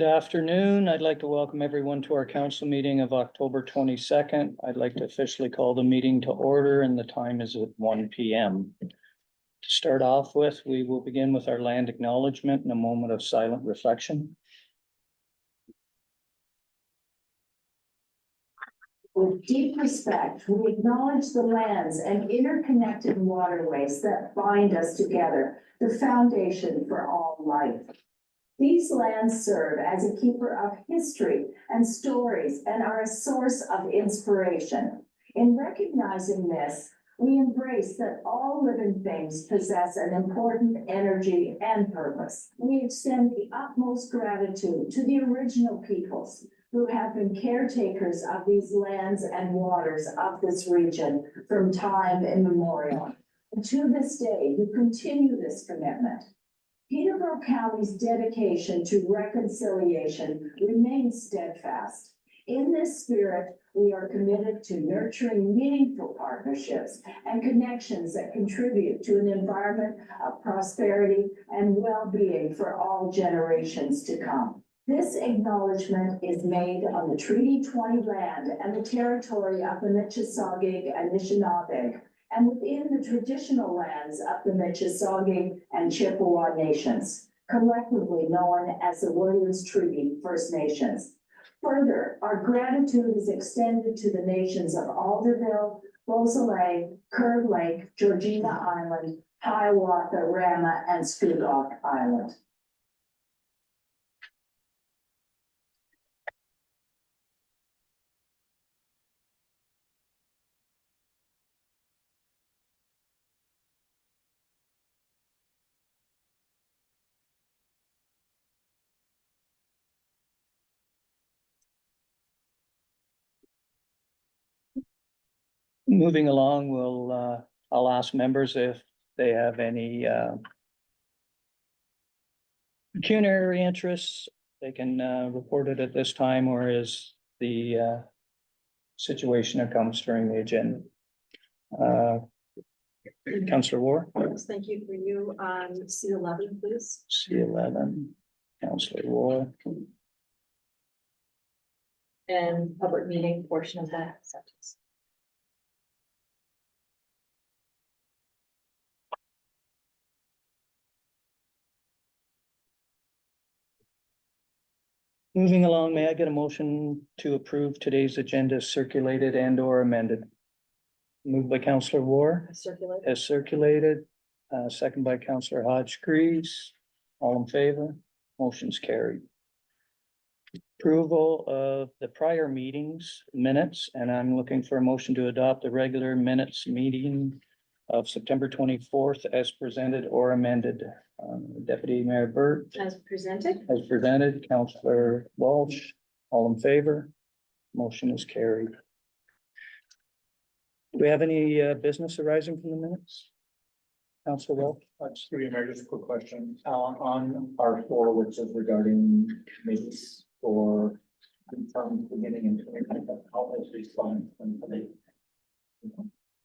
Good afternoon. I'd like to welcome everyone to our council meeting of October 22nd. I'd like to officially call the meeting to order and the time is at 1 p.m. To start off with, we will begin with our land acknowledgement and a moment of silent reflection. With deep respect, we acknowledge the lands and interconnected waterways that bind us together, the foundation for all life. These lands serve as a keeper of history and stories and are a source of inspiration. In recognizing this, we embrace that all living things possess an important energy and purpose. We extend the utmost gratitude to the original peoples who have been caretakers of these lands and waters of this region from time immemorial. And to this day, who continue this commitment. Peterborough County's dedication to reconciliation remains steadfast. In this spirit, we are committed to nurturing meaningful partnerships and connections that contribute to an environment of prosperity and well-being for all generations to come. This acknowledgement is made on the Treaty 20 land and the territory of the Mississauga and Anishinaabe, and within the traditional lands of the Mississauga and Chippewa nations, collectively known as the Williams Treaty First Nations. Further, our gratitude is extended to the nations of Alderville, Beausoleil, Kerr Lake, Georgina Island, Hiawatha, Rama, and Scoodog Island. Moving along, I'll ask members if they have any pecuniary interests. They can report it at this time, or is the situation that comes during the agenda. Councillor War. Yes, thank you. For you on C11, please. C11, Councillor War. And public meeting portion of that sentence. Moving along, may I get a motion to approve today's agenda as circulated and or amended? Moved by Councillor War, Circulate. as circulated, second by Councillor Hodge-Grease. All in favor? Motion's carried. Approval of the prior meetings minutes, and I'm looking for a motion to adopt the regular minutes meeting of September 24th as presented or amended. Deputy Mayor Burt. As presented. As presented, Councillor Walsh, all in favor? Motion is carried. Do we have any business arising from the minutes? Councillor Walsh? Just a quick question, on R4, which is regarding committees for term beginning in 2025, how is respond when they?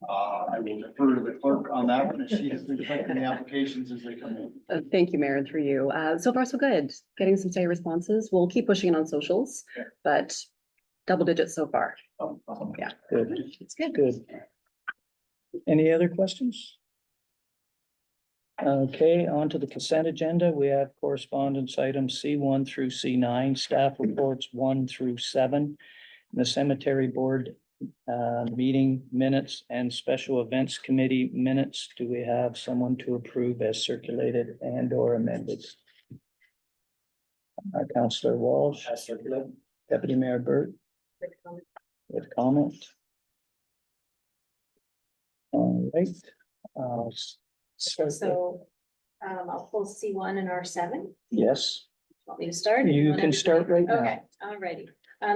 I will defer to the clerk on that one, as she has been collecting the applications as they come in. Thank you, Mayor, and through you. So far, so good. Getting some steady responses. We'll keep pushing it on socials, but double digits so far. Oh, awesome. Yeah. Good, It's good. good. Any other questions? Okay, on to the consent agenda. We have correspondence items C1 through C9, staff reports 1 through 7, and the cemetery board meeting minutes and special events committee minutes. Do we have someone to approve as circulated and or amended? Councillor Walsh. As circulated. Deputy Mayor Burt with comment. All right. So I'll pull C1 and R7. Yes, Want me to start? you can start right now. Okay, alrighty.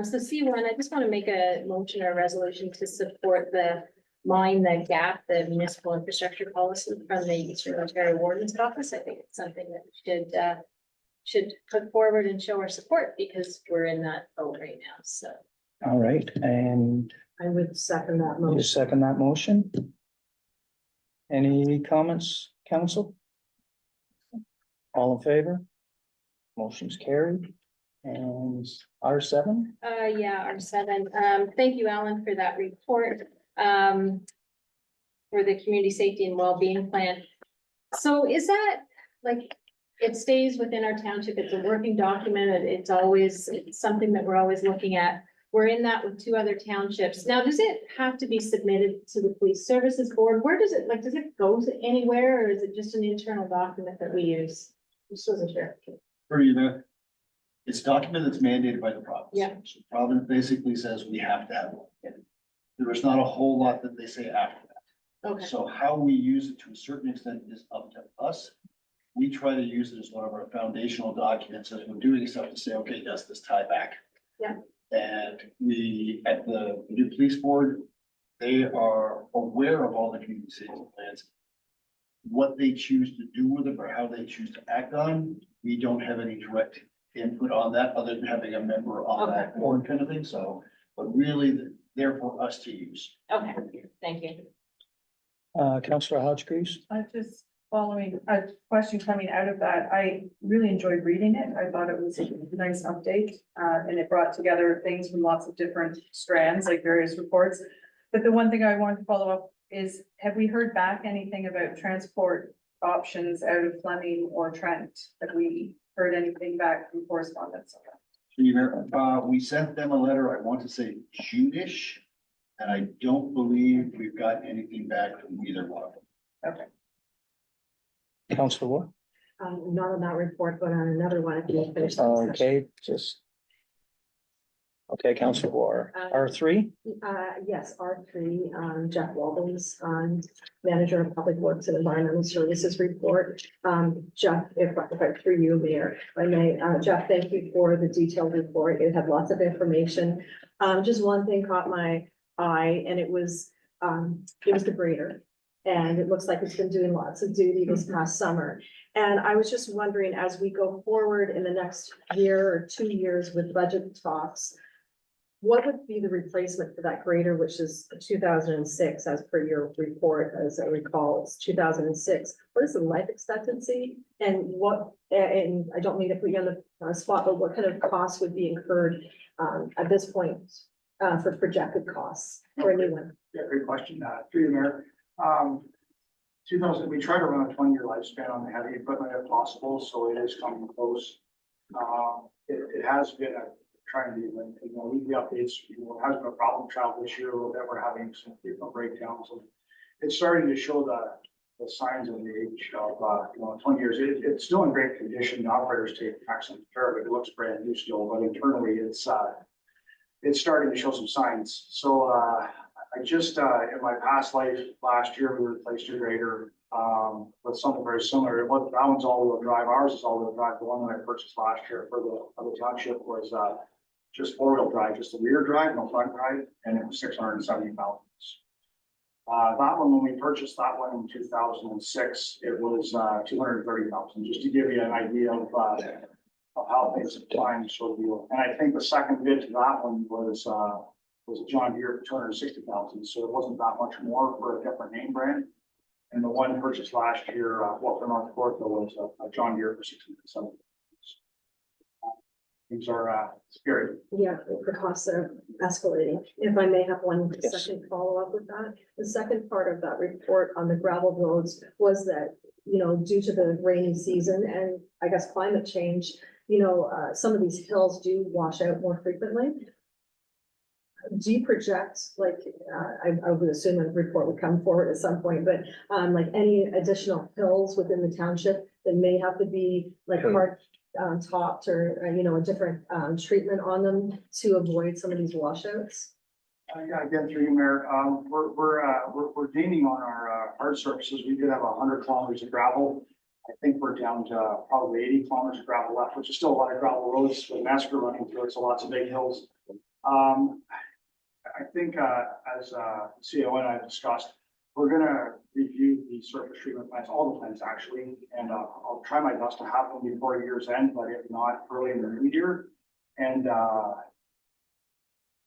So C1, I just want to make a motion or resolution to support the mind the gap, the municipal infrastructure policy from the Eastern Ontario Warden's Office. I think it's something that we should put forward and show our support because we're in that boat right now. So. All right, and I would second that you motion. second that motion? Any comments, council? All in favor? Motion's carried. And R7? Yeah, R7. Thank you, Alan, for that report. For the community safety and well-being plan. So is that like, it stays within our township, it's a working document, it's something that we're always looking at. We're in that with 2 other townships. Now, does it have to be submitted to the police services board? Where does it, like, does it go to anywhere, or is it just an internal document that we use? Just wasn't sure. For you there. It's a document that's mandated by the province. Yeah. So province basically says we have to have one. There is not a whole lot that they say after that. Okay, So how we use it to a certain extent is up to us. We try to use it as one of our foundational documents as we're doing stuff to say, okay, does this tie back? Yeah. And we, at the new police board, they are aware of all the community safety plans. What they choose to do with them or how they choose to act on, we don't have any direct input on that, other than having a member on that board kind of thing, so, but really, they're for us to use. okay, thank you. Councillor Hodgkrees? Just following a question coming out of that, I really enjoyed reading it. I thought it was a nice update, and it brought together things from lots of different strands, like various reports. But the one thing I wanted to follow up is, have we heard back anything about transport options out of Fleming or Trent? Have we heard anything back from correspondence? So we sent them a letter, I want to say June-ish, and I don't believe we've got anything back from either one of them. Okay. Councillor Ward? Not on that report, but on another one, if you finish. that discussion. Okay, just. Okay, Councillor Ward, Uh, R3? Yes, R3, Jeff Walden's, Manager of Public Works and Environmental Services report. Jeff, if I through you, Mayor, if I may, Jeff, thank you for the detailed report. It had lots of information. Just one thing caught my eye, and it was the grader. And it looks like it's been doing lots of duty this past summer. And I was just wondering, as we go forward in the next year or 2 years with budget talks, what would be the replacement for that grader, which is 2006, as per your report, as I recall, it's 2006. What is the life expectancy, and what, and I don't mean to put you on the spot, but what kind of costs would be incurred at this point for projected costs for a new one? Yeah, great question. Through you, Mayor. 2000, we try to run a 20-year lifespan on the heavy equipment if possible, so it is coming close. It has been trying to, leave the updates, it has been a problem travel this year a little bit. We're having some breakdowns, and it's starting to show the signs of the age of, 20 years. It's still in great condition. The operators take excellent care of it. It looks brand new still, but internally it's starting to show some signs. So, I just, in my past life, last year, we replaced a grader, with something very similar. That one's all-wheel drive. Ours is all-wheel drive. The one that I purchased last year for the township was, just four-wheel drive, just the rear drive, no front drive, and it was 670 pounds. That one, when we purchased that one in 2006, it was, 230,000, just to give you an idea of how things have climbed, so deal. And I think the second bid to that one was a John Deere for 260,000, so it wasn't that much more for a different name brand. And the one purchased last year, for North Dakota, was a John Deere for 670. These are scary. Yeah, the costs are escalating. If I may have one Yes. second follow-up with that. The second part of that report on the gravel roads was that, due to the rainy season and I guess climate change, some of these hills do wash out more frequently. Do you project, I would assume a report would come forward at some point, but like any additional hills within the township that may have to be like hard topped or, a different treatment on them to avoid some of these washouts? Yeah, again, through you, Mayor, we're gaining on our hard surfaces. We did have 100 kilometers of gravel. I think we're down to probably 80 kilometers of gravel left, which is still a lot of gravel roads with Massacre running through it, so lots of big hills. I think, as CO and I have discussed, we're gonna review the surface treatment plants, all the plants actually, and I'll try my best to have them before year's end, but if not, early in the new year. And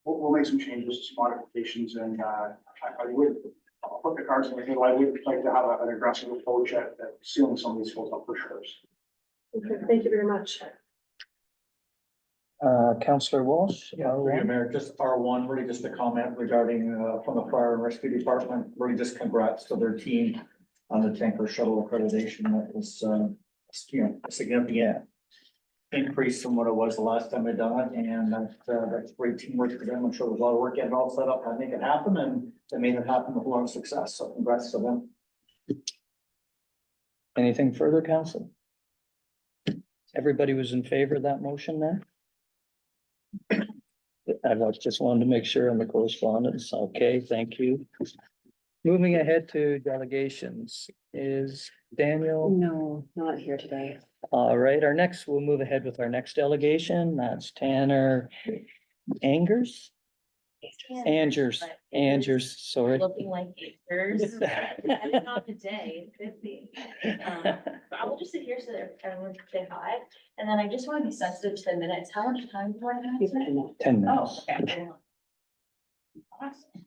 we'll make some changes, some modifications, and I'll put the cards on the table. I would like to have an aggressive approach at sealing some of these holes up for sure. Okay, thank you very much. Counselor Walsh? Yeah, through you, R1? Mayor, just R1, really just a comment regarding, from the Fire and Rescue Department, really just congrats to their team on the tanker shuttle accreditation. That was, a significant increase from what it was the last time they done it, and that's great teamwork for them. I'm sure there's a lot of work getting all set up to make it happen, and they made it happen with a lot of success, so congrats to them. Anything further, council? Everybody was in favor of that motion then? Just wanted to make sure on the correspondence. Okay, thank you. Moving ahead to delegations, is Daniel? No, not here today. All right, we'll move ahead with our next delegation. That's Tanner Angers, sorry. Looking like acres, depending on the day, it could be. But I will just sit here so that everyone can say hi, and then I just want to be sensitive to the minutes. How much time do I have? 10 Oh, minutes. okay. Awesome.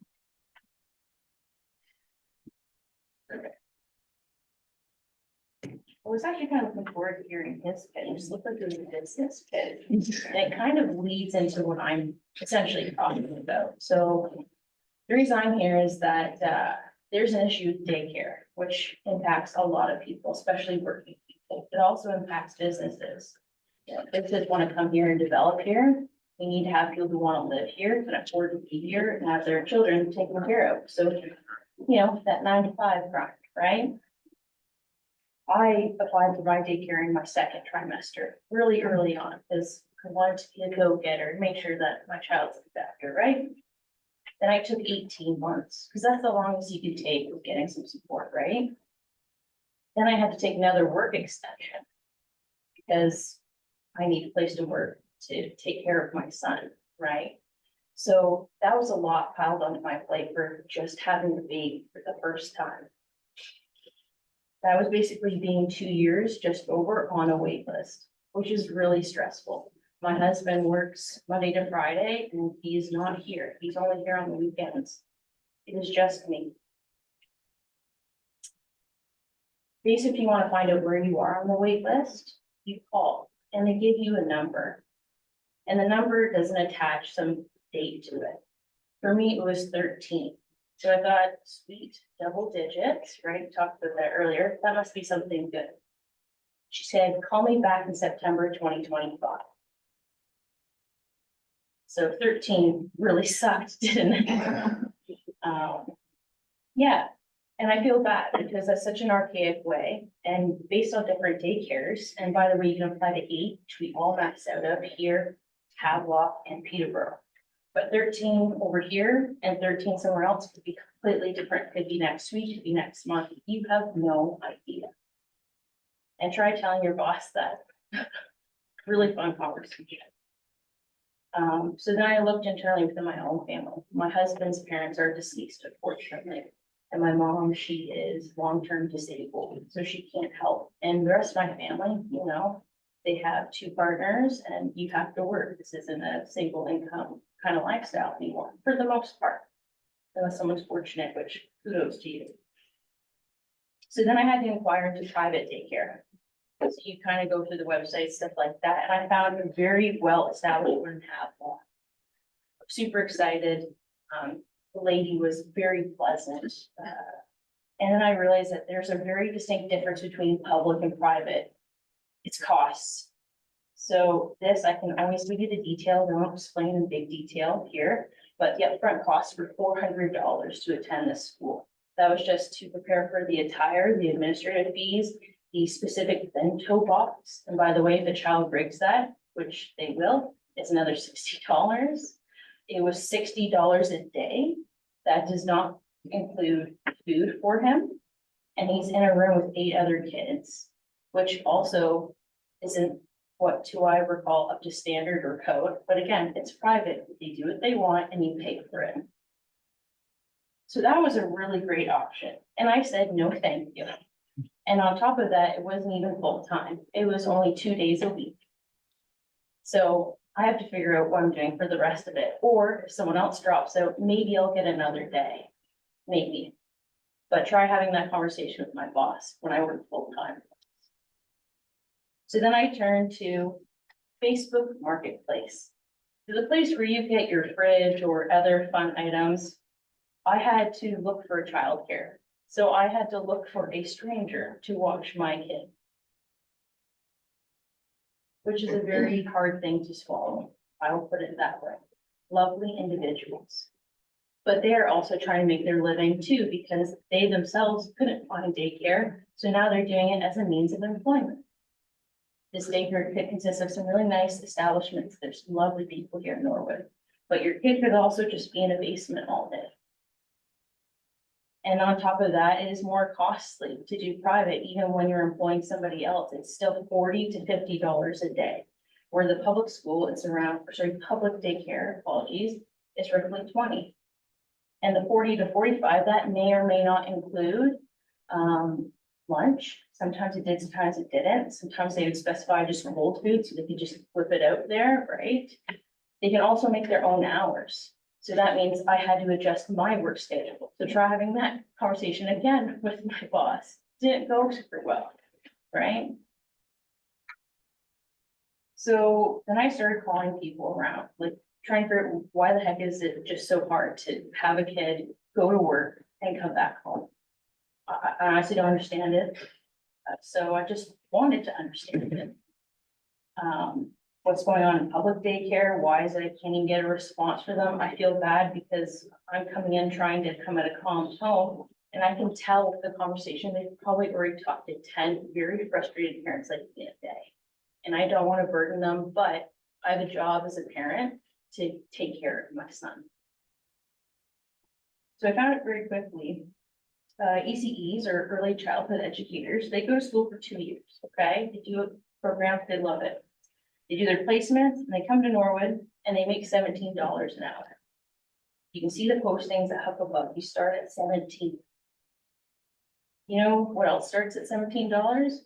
I was actually kind of looking forward to hearing his pitch. It just looked like it was a business pitch. And it kind of leads into what I'm essentially talking about. So the reason I'm here is that there's an issue with daycare, which impacts a lot of people, especially working people. It also impacts businesses. Businesses want to come here and develop here. We need to have people who want to live here, can afford to be here, and have their children taken care of. So, that 9 to 5 grind, right? I applied for my daycare in my second trimester, really early on, because I wanted to be a go-getter and make sure that my child's looked after, right? Then I took 18 months, because that's the longest you can take with getting some support, right? Then I had to take another work extension, because I need a place to work to take care of my son, right? So that was a lot piled onto my plate for just having the baby for the first time. That was basically being 2 years just over on a wait list, which is really stressful. My husband works Monday to Friday and he's not here. He's only here on the weekends. It is just me. Basically, if you want to find out where you are on the wait list, you call and they give you a number. And the number doesn't attach some date to it. For me, it was 13. So I thought, sweet, double digits, right? Talked about that earlier. That must be something good. She said, call me back in September 2025. So 13 really sucked, didn't it? Yeah, and I feel bad because that's such an archaic way and based on different daycares. And by the way, you can apply to 8, which we all max out of here, Havelock and Peterborough. But 13 over here and 13 somewhere else could be completely different. Could be next week, could be next month. You have no idea. And try telling your boss that. Really fun conversation. So then I looked internally within my own family. My husband's parents are deceased, unfortunately. And my mom, she is long-term disabled, so she can't help. And the rest of my family, they have 2 partners and you have to work. This isn't a single income kind of lifestyle anymore, for the most part. Unless someone's fortunate, which kudos to you. So then I had to inquire into private daycare. So you kind of go through the website, stuff like that, and I found a very well-established one in Havelock. Super excited. The lady was very pleasant. And then I realized that there's a very distinct difference between public and private. It's costs. So this, I can always give you the detail, I won't explain in big detail here, but the upfront costs were $400 to attend this school. That was just to prepare for the attire, the administrative fees, the specific bento box. And by the way, if the child breaks that, which they will, it's another $60. It was $60 a day. That does not include food for him. And he's in a room with 8 other kids, which also isn't what to I recall up to standard or code. But again, it's private. They do what they want and you pay for it. So that was a really great option. And I said, no, thank you. And on top of that, it wasn't even full time. It was only 2 days a week. So I have to figure out what I'm doing for the rest of it. Or if someone else drops out, maybe I'll get another day, maybe. But try having that conversation with my boss when I work full time. So then I turned to Facebook Marketplace. So the place where you get your fridge or other fun items. I had to look for childcare. So I had to look for a stranger to watch my kid. Which is a very hard thing to swallow. I will put it that way. Lovely individuals. But they are also trying to make their living too, because they themselves couldn't find daycare. So now they're doing it as a means of employment. This daycare could consist of some really nice establishments. There's some lovely people here in Norwood. But your kid could also just be in a basement all day. And on top of that, it is more costly to do private, even when you're employing somebody else. It's still $40 to $50 a day. Where the public school, it's around, public daycare, apologies, it's roughly 20. And the 40 to 45, that may or may not include lunch. Sometimes it did, sometimes it didn't. Sometimes they would specify just cold food, so they could just whip it out there, right? They can also make their own hours. So that means I had to adjust my work schedule. So try having that conversation again with my boss. Didn't go super well, right? So then I started calling people around, like trying to figure out why the heck is it just so hard to have a kid go to work and come back home? I honestly don't understand it. So I just wanted to understand it. What's going on in public daycare? Why is it I can't even get a response for them? I feel bad because I'm coming in trying to come at a calm tone. And I can tell with the conversation, they've probably already talked to 10 very frustrated parents like me a day. And I don't want to burden them, but I have a job as a parent to take care of my son. So I found it very quickly. ECEs or early childhood educators, they go to school for 2 years, okay? They do a program, they love it. They do their placements and they come to Norwood and they make $17 an hour. You can see the postings up above. You start at 17. You know what else starts at $17?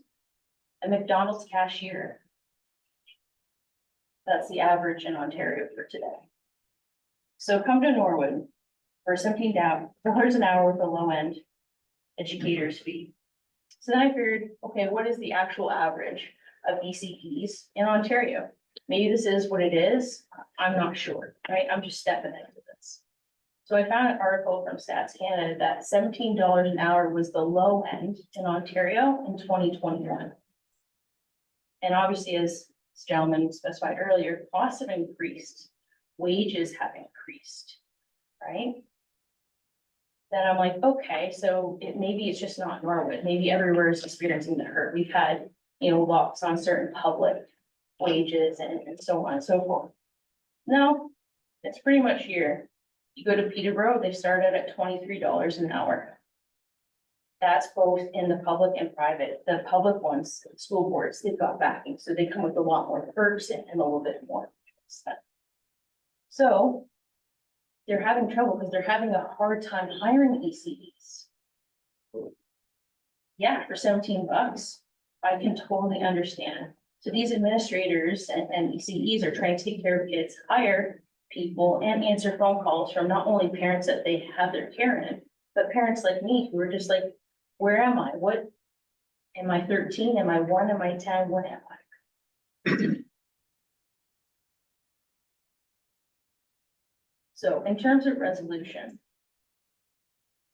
A McDonald's cashier. That's the average in Ontario for today. So come to Norwood for $17 an hour with a low end educator's fee. So then I figured, okay, what is the actual average of ECEs in Ontario? Maybe this is what it is. I'm not sure, right? I'm just stepping into this. So I found an article from Stats Canada that $17 an hour was the low end in Ontario in 2021. And obviously, as this gentleman specified earlier, costs have increased, wages have increased, right? Then I'm like, okay, so maybe it's just not Norwood. Maybe everywhere is experiencing the hurt. We've had, locks on certain public wages and so on and so forth. No, it's pretty much here. You go to Peterborough, they started at $23 an hour. That's both in the public and private. The public ones, school boards, they've got backing, so they come with a lot more perks and a little bit more stuff. So they're having trouble because they're having a hard time hiring ECEs. Yeah, for $17, I can totally understand. So these administrators and ECEs are trying to take care of kids, hire people and answer phone calls from not only parents that they have their care in, but parents like me who are just like, where am I? What, am I 13? Am I 1? Am I 10? What am I? So in terms of resolution,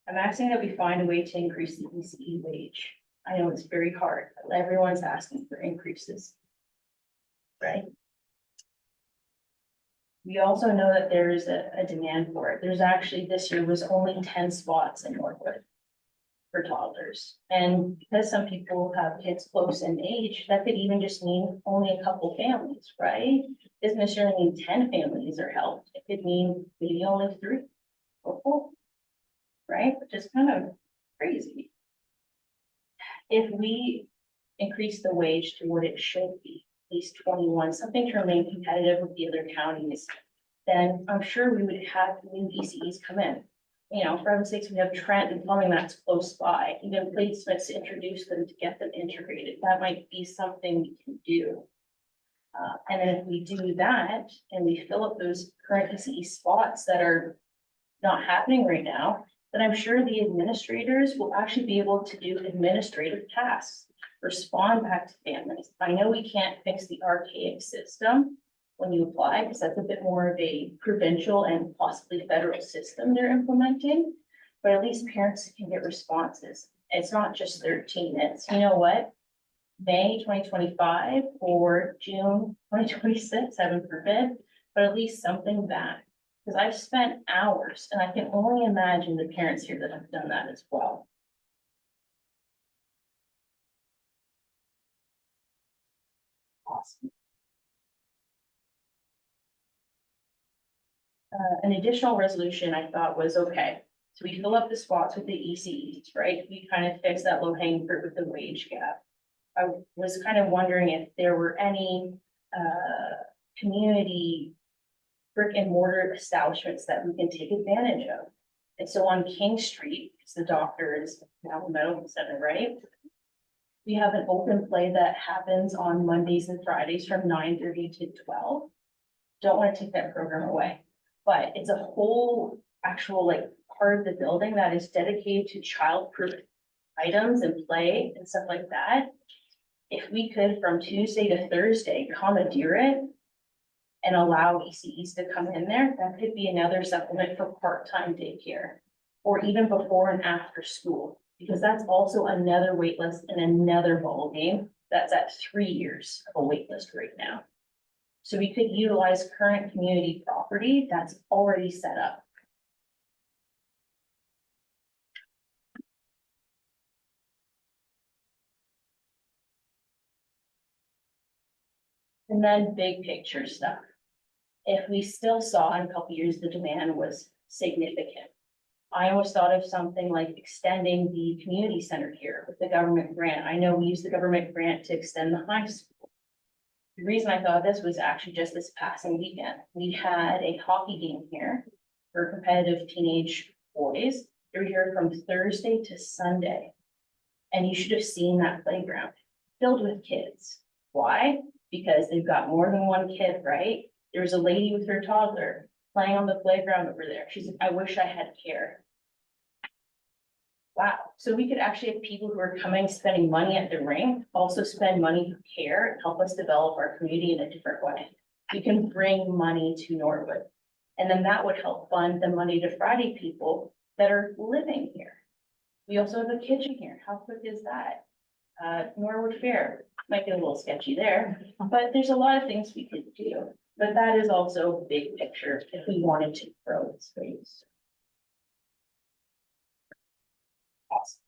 I'm asking that we find a way to increase the ECE wage. I know it's very hard, but everyone's asking for increases, right? We also know that there is a demand for it. There's actually, this year was only 10 spots in Norwood for toddlers. And because some people have kids close in age, that could even just mean only a couple families, right? Doesn't necessarily mean 10 families are helped. It could mean maybe only 3 or 4, right? Which is kind of crazy. If we increase the wage to what it should be, at least 21, something to remain competitive with the other counties, then I'm sure we would have new ECEs come in. For heaven's sakes, we have Trent and plumbing that's close by, even placements to introduce them to get them integrated. That might be something we can do. And then if we do that and we fill up those current ECE spots that are not happening right now, then I'm sure the administrators will actually be able to do administrative tasks. respond back to families. I know we can't fix the archaic system when you apply, because that's a bit more of a provincial and possibly federal system they're implementing. But at least parents can get responses. It's not just 13, it's, you know what? May 2025 or June 2026, heaven forbid, but at least something back. Because I've spent hours, and I can only imagine the parents here that have done that as well. Awesome. An additional resolution I thought was okay. So we fill up the spots with the ECEs, right? We kind of fix that low hanging fruit with the wage gap. I was kind of wondering if there were any community brick and mortar establishments that we can take advantage of. And so on King Street, because the doctor is now the medical center, right? We have an open play that happens on Mondays and Fridays from 9:30 to 12. Don't want to take that program away, but it's a whole actual like part of the building that is dedicated to child-proof items and play and stuff like that. If we could, from Tuesday to Thursday, commandeer it and allow ECEs to come in there, that could be another supplement for part-time daycare. Or even before and after school, because that's also another wait list and another ball game that's at 3 years of a wait list right now. So we could utilize current community property that's already set up. And then big picture stuff. If we still saw in a couple years, the demand was significant. I always thought of something like extending the community center here with the government grant. I know we used the government grant to extend the high school. The reason I thought this was actually just this passing weekend. We had a hockey game here for competitive teenage boys. They were here from Thursday to Sunday. And you should have seen that playground filled with kids. Why? Because they've got more than one kid, right? There was a lady with her toddler playing on the playground over there. She's like, I wish I had care. Wow. So we could actually have people who are coming, spending money at the rink, also spend money for care and help us develop our community in a different way. We can bring money to Norwood. And then that would help fund the Monday to Friday people that are living here. We also have a kitchen here. How quick is that? Norwood Fair might get a little sketchy there, but there's a lot of things we could do. But that is also big picture if we wanted to grow the space. Awesome.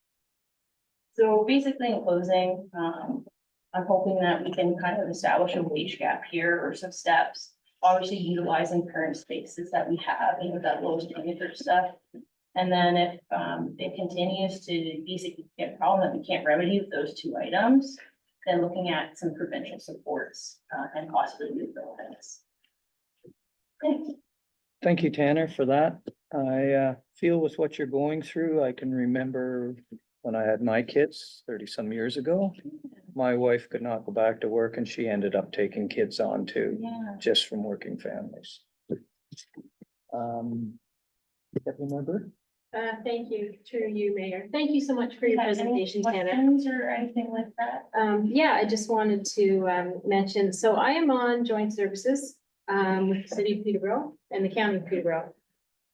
So basically in closing, I'm hoping that we can kind of establish a wage gap here or some steps. Obviously utilizing current spaces that we have, you know, that lowest hanging fruit stuff. And then if it continues to be a significant problem that we can't remedy with those two items, then looking at some provincial supports and possibly new buildings. Thanks. Thank you, Tanner, for that. I feel with what you're going through, I can remember when I had my kids 30-some years ago. My wife could not go back to work and she ended up taking kids on too, Yeah. just from working families. Deputy Member? Thank you, through you, Mayor. Thank you so much for your Have any presentation, Tanner. questions or anything like that? Yeah, I just wanted to mention, so I am on joint services with the city of Peterborough and the county of Peterborough.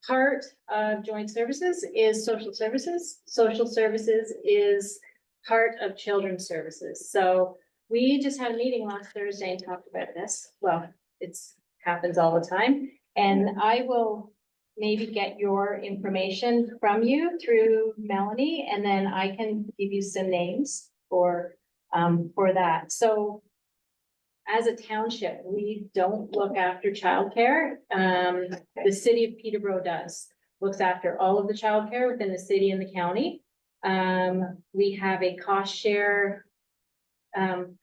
Part of joint services is social services. Social services is part of children's services. So we just had a meeting last Thursday and talked about this. Well, it's happens all the time. And I will maybe get your information from you through Melanie, and then I can give you some names for that. So as a township, we don't look after childcare. The city of Peterborough does, looks after all of the childcare within the city and the county. We have a cost share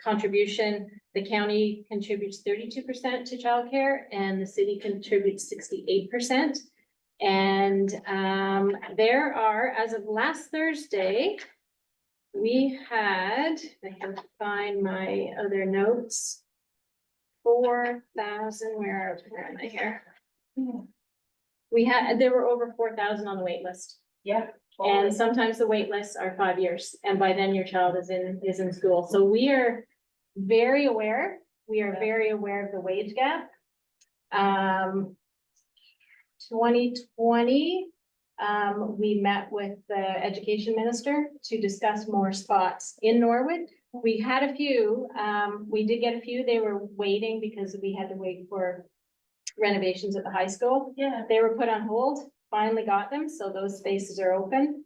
contribution. The county contributes 32% to childcare and the city contributes 68%. And there are, as of last Thursday, we had, I can find my other notes, 4,000, where am I here? We had, there were over 4,000 on the wait list. Yeah. And sometimes the wait lists are 5 years, and by then your child is in school. So we are very aware, of the wage gap. 2020, we met with the education minister to discuss more spots in Norwood. We had a few, we did get a few, they were waiting because we had to wait for renovations at the high school. Yeah. They were put on hold, finally got them, so those spaces are open.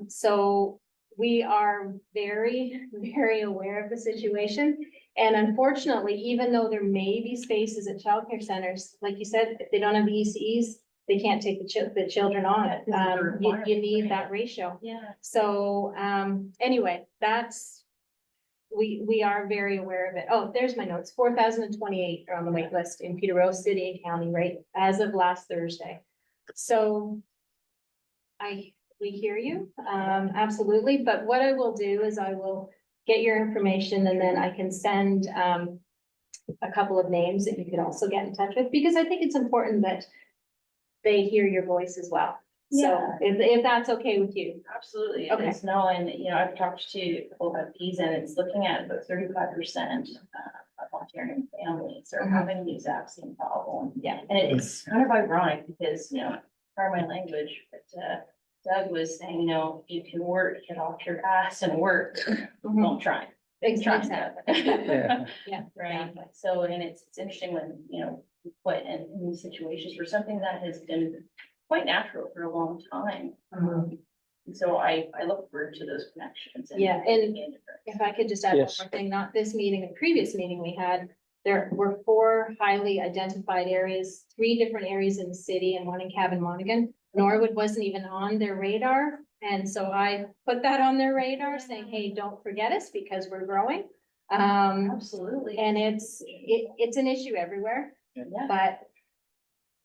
So we are very, very aware of the situation. And unfortunately, even though there may be spaces at childcare centers, like you said, if they don't have the ECEs, they can't take the children on. You need that ratio. Yeah. So, anyway, we are very aware of it. Oh, there's my notes. 4,028 are on the wait list in Peterborough City and County, right, as of last Thursday. So we hear you, absolutely. But what I will do is I will get your information and then I can send, a couple of names that you could also get in touch with, because I think it's important that they hear your voice as well. So Yeah. if that's okay with you. Absolutely, it Okay. is. No, and you know, I've talked to a couple of these and it's looking at about 35% of Ontarian families are having the exact same problem. Yeah. And it's kind of ironic because, you know, pardon my language, but Doug was saying, you know, you can work, get off your ass and work, don't try. Exactly. Yeah. Yeah. Right, so, and it's interesting when, you know, we put in these situations for something that has been quite natural for a long time. And so I look forward to those connections. Yeah, and if I could just add one Yes. more thing, not this meeting, a previous meeting we had, there were 4 highly identified areas, 3 different areas in the city and 1 in Cavan Monaghan. Norwood wasn't even on their radar, and so I put that on their radar saying, hey, don't forget us because we're growing. Absolutely. And it's an issue everywhere, Yeah. but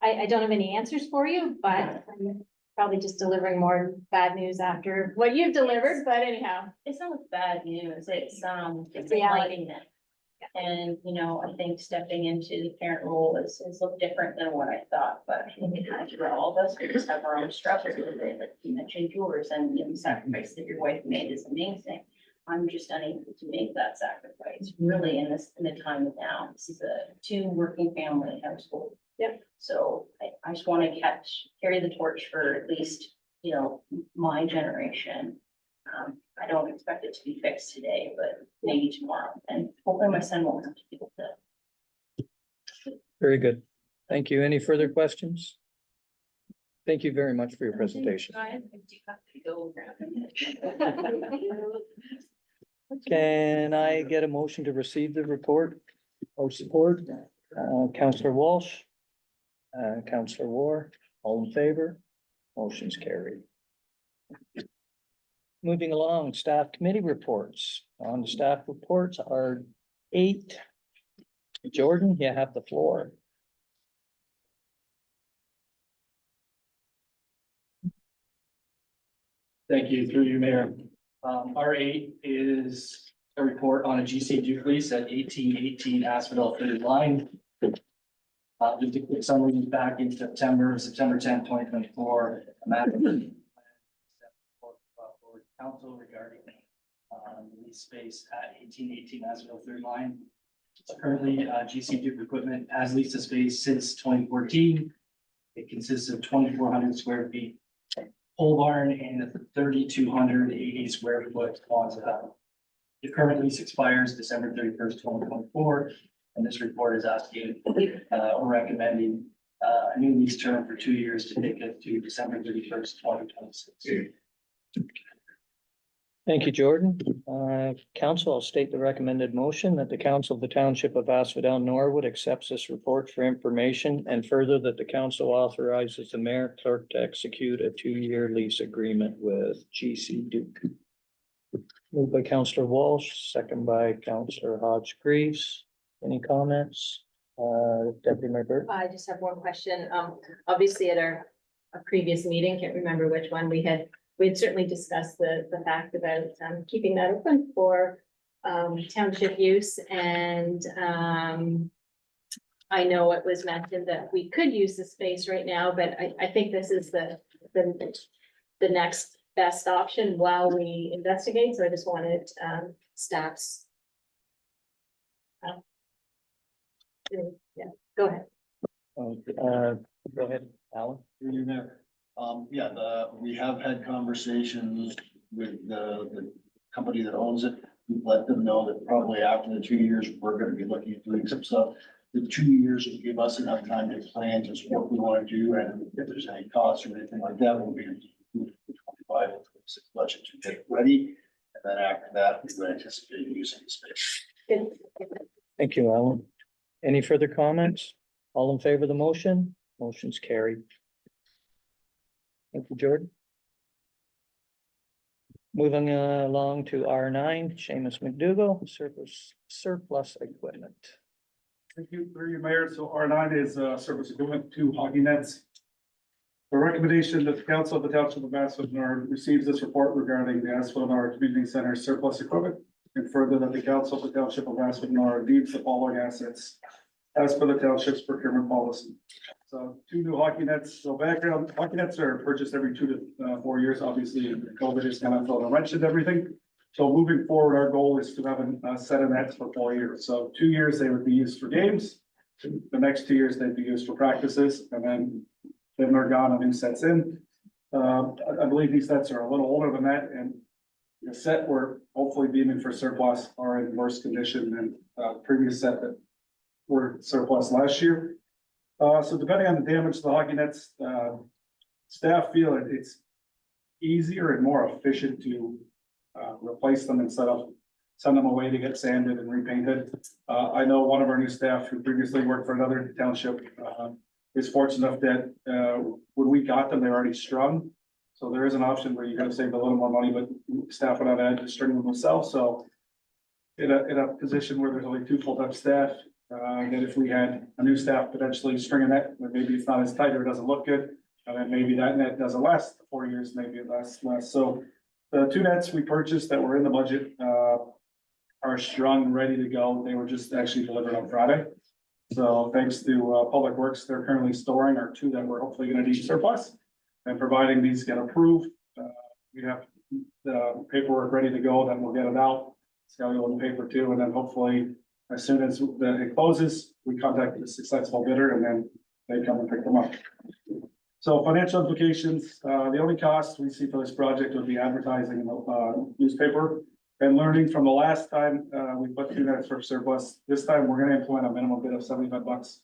I don't have any answers for you, but I'm probably just delivering more bad news after what you've delivered, but anyhow. It's not bad news, it's reality. enlightenment. And, you know, I think stepping into the parent role is a little different than what I thought, but I think it has for all of us, we just have our own struggles with it, like you mentioned yours, and you know, the sacrifice that your wife made is amazing. I'm just unable to make that sacrifice, really, in the time of now. This is a 2 working family household. Yep. So I just want to carry the torch for at least, you know, my generation. I don't expect it to be fixed today, but maybe tomorrow, and hopefully my son won't have to deal with it. Very good. Thank you. Any further questions? Thank you very much for your presentation. I do have to go grab it. Can I get a motion to receive the report or support? Councillor Walsh, Councillor War, all in favor? Motion's carried. Moving along, staff committee reports. On the staff reports are 8. Jordan, you have the floor. Thank you, through you, Mayor. R8 is a report on a GC Duke lease at 1818 Asphodel-Norwood line. Just a quick summary, back in September 10th, 2024, a matter for council regarding lease space at 1818 Asphodel-Norwood line. So currently, GC Duke Equipment has leased a space since 2014. It consists of 2,400 square feet pole barn and a 3,280 square foot closet. The current lease expires December 31st, 2024, and this report is asking or recommending a new lease term for 2 years to take it to December 31st, 2026. Thank you, Jordan. Council, I'll state the recommended motion that the council of the township of Asphodel-Norwood accepts this report for information, and further that the council authorizes the mayor clerk to execute a 2-year lease agreement with GC Duke. Moved by Councillor Walsh, second by Councillor Hodge-Greaves. Any comments? Deputy Mayor Burt? I just have one question. Obviously at a previous meeting, can't remember which one, we had certainly discussed the fact about keeping that open for township use, and I know it was mentioned that we could use the space right now, but I think this is the next best option while we investigate, so I just wanted, staff's. Yeah, go ahead. Go ahead, Alan. You're there. Yeah, we have had conversations with the company that owns it. We've let them know that probably after the 2 years, we're gonna be looking at doing some stuff. The 2 years will give us enough time to plan just what we wanna do, and if there's any costs or anything like that, we'll be in the 25 and 26 budget to get it ready. And then after that, we would anticipate using the space. Good. Thank you, Alan. Any further comments? All in favor of the motion? Motion's carried. Thank you, Jordan. Moving along to R9, Seamus McDougall, surplus equipment. Thank you, through you, Mayor. So R9 is surplus equipment, 2 hockey nets. The recommendation that the council of the township of Asphodel-Norwood receives this report regarding the Asphodel-Norwood Community Center surplus equipment. And further that the council of the township of Asphodel-Norwood needs the following assets as per the township's procurement policy. So 2 new hockey nets. So background, hockey nets are purchased every 2 to 4 years. Obviously, COVID is kind of thrown a wrench into everything. So moving forward, our goal is to have a set of nets for 4 years. So 2 years, they would be used for games. The next 2 years, they'd be used for practices, and then they're gone, a new set's in. I believe these sets are a little older than that, and the set we're hopefully deeming for surplus are in worse condition than previous set that were surplus last year. So depending on the damage to the hockey nets, staff feel it's easier and more efficient to replace them instead of send them away to get sanded and repainted. I know one of our new staff who previously worked for another township is fortunate enough that when we got them, they're already strung. So there is an option where you gotta save a little more money, but staff would have had to string them themselves. So in a position where there's only 2 full-time staff, that if we had a new staff potentially stringing that, then maybe it's not as tight or it doesn't look good. And then maybe that net doesn't last 4 years, maybe it lasts less. So the 2 nets we purchased that were in the budget are strung, ready to go. They were just actually delivered on Friday. So thanks to Public Works, they're currently storing our 2 that we're hopefully gonna need surplus. And providing these get approved, we have the paperwork ready to go, then we'll get it out. It's gotta go in paper too, and then hopefully, as soon as it closes, we contact the successful bidder and then they come and pick them up. So financial implications, the only cost we see for this project would be advertising in the newspaper. And learning from the last time we put 2 nets for surplus, this time we're gonna implement a minimum bid of $75.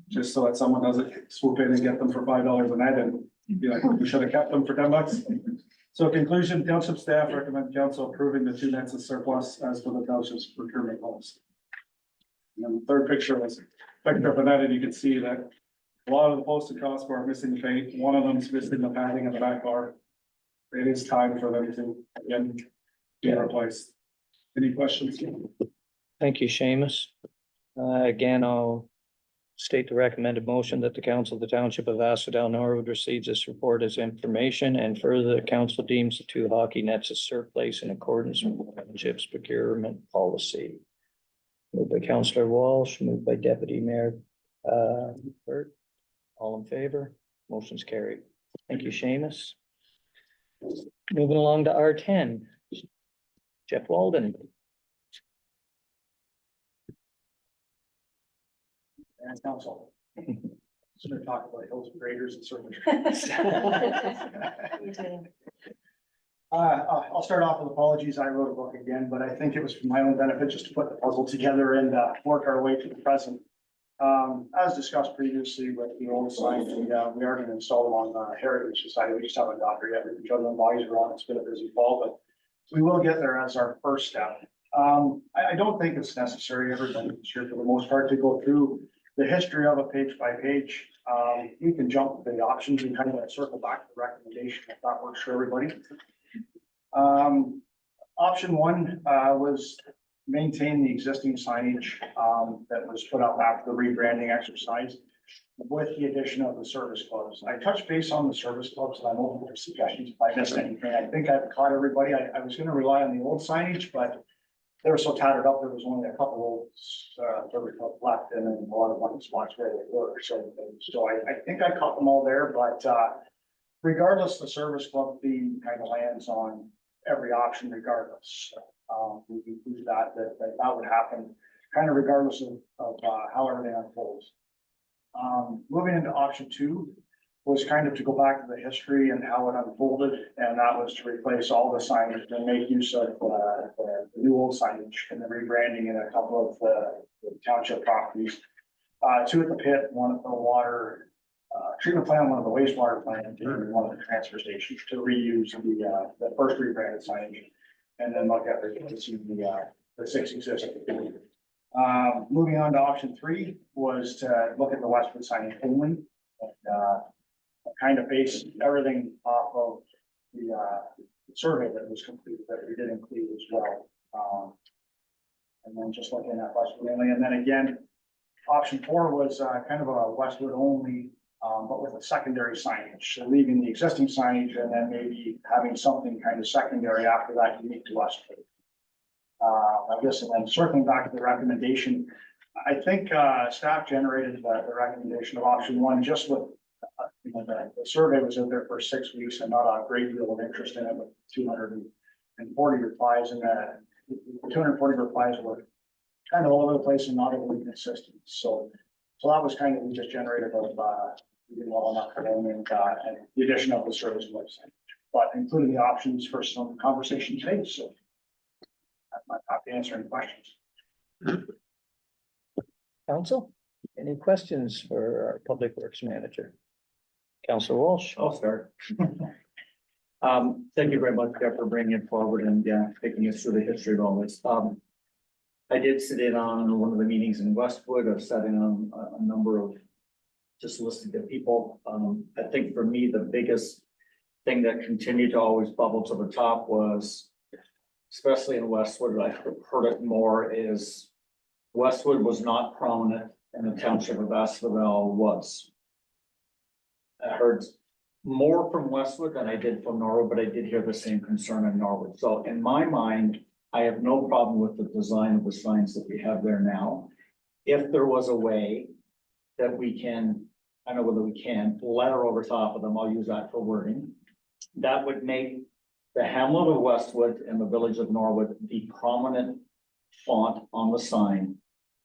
Just so that someone doesn't swoop in and get them for $5 a net and be like, we should have kept them for $10. So conclusion, township staff recommend council approving the 2 nets of surplus as per the township's procurement policy. And the third picture was picture of the net, and you can see that a lot of the posted costs are missing the paint. One of them's missing the padding in the back bar. It is time for them to again be replaced. Any questions? Thank you, Seamus. Again, I'll state the recommended motion that the council of the township of Asphodel-Norwood receives this report as information, and further the council deems the 2 hockey nets as surplus in accordance with the township's procurement policy. Moved by Councillor Walsh, moved by Deputy Mayor Burt. All in favor? Motion's carried. Thank you, Seamus. Moving along to R10. Jeff Walden. And council. So they're talking about hills and graders and certain. I'll start off with apologies. I wrote a book again, but I think it was for my own benefit just to put the puzzle together and work our way to the present. As discussed previously with the old signs, we are going to install them on the Heritage Society. We just haven't got there yet. We've done the bodies are on. It's been a busy fall, but we will get there as our first step. I don't think it's necessary. Everybody's here for the most part to go through the history of it page by page. You can jump to the options and kind of circle back to the recommendation if that works for everybody. Option 1 was maintain the existing signage that was put up after the rebranding exercise with the addition of the service clubs. I touched base on the service clubs and I'm open for suggestions if I missed anything. I think I've caught everybody. I was going to rely on the old signage, but they were so tattered up, there was only a couple old service clubs left and then a lot of blank spots where they were. So I think I caught them all there, but regardless, the service club theme kind of lands on every option regardless. We conclude that would happen kind of regardless of how everything unfolds. Moving into option 2 was kind of to go back to the history and how it unfolded, and that was to replace all the signage and make use of the new old signage and the rebranding in a couple of the township properties. 2 at the pit, 1 at the water treatment plant, 1 at the wastewater plant, and 1 at the transfer station to reuse the first rebranded signage. And then look at the 6 existing. Moving on to option 3 was to look at the Westwood signage only. And kind of base everything off of the survey that was completed, that we did include as well. And then just looking at Westwood only, and then again, option 4 was kind of a Westwood only, but with a secondary signage, so leaving the existing signage and then maybe having something kind of secondary after that unique to Westwood. I guess, and then circling back to the recommendation, I think staff generated the recommendation of option 1 just with the survey was out there for 6 weeks and not a great deal of interest in it, with 240 replies, and the 240 replies were kind of all over the place and not overly consistent. So that was kind of, we just generated of we did well enough for them, and the addition of the service website, but including the options for some conversation today. So I'm happy to answer any questions. Council, any questions for our Public Works Manager? Councilor Walsh. I'll start. Thank you very much, Jeff, for bringing it forward and taking us through the history of all this. I did sit in on one of the meetings in Westwood. I've sat in on a number of just listening to people. I think for me, the biggest thing that continued to always bubble to the top was, especially in Westwood, I've heard it more, is Westwood was not prominent and the township of Asphodel was. I heard more from Westwood than I did from Norwood, but I did hear the same concern in Norwood. So in my mind, I have no problem with the design of the signs that we have there now. If there was a way that we can, I don't know whether we can, letter over top of them, I'll use that for wording, that would make the hamlet of Westwood and the village of Norwood the prominent font on the sign,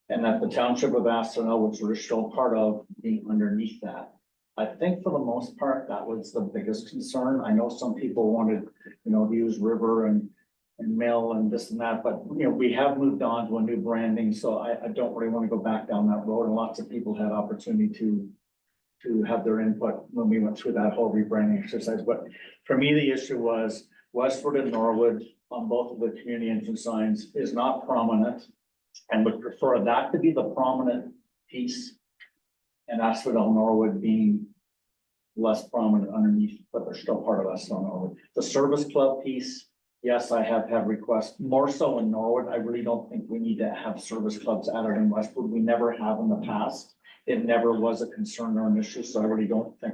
and that the township of Asphodel, which we're still part of, being underneath that. I think for the most part, that was the biggest concern. I know some people wanted, to use river and mill and this and that, but we have moved on to a new branding, so I don't really want to go back down that road. And lots of people had opportunity to have their input when we went through that whole rebranding exercise. But for me, the issue was Westwood and Norwood on both of the community entrance signs is not prominent, and would prefer that to be the prominent piece, and Asphodel-Norwood being less prominent underneath, but they're still part of Asphodel-Norwood. The service club piece, yes, I have had requests, more so in Norwood. I really don't think we need to have service clubs added in Westwood. We never have in the past. It never was a concern or an issue, so I really don't think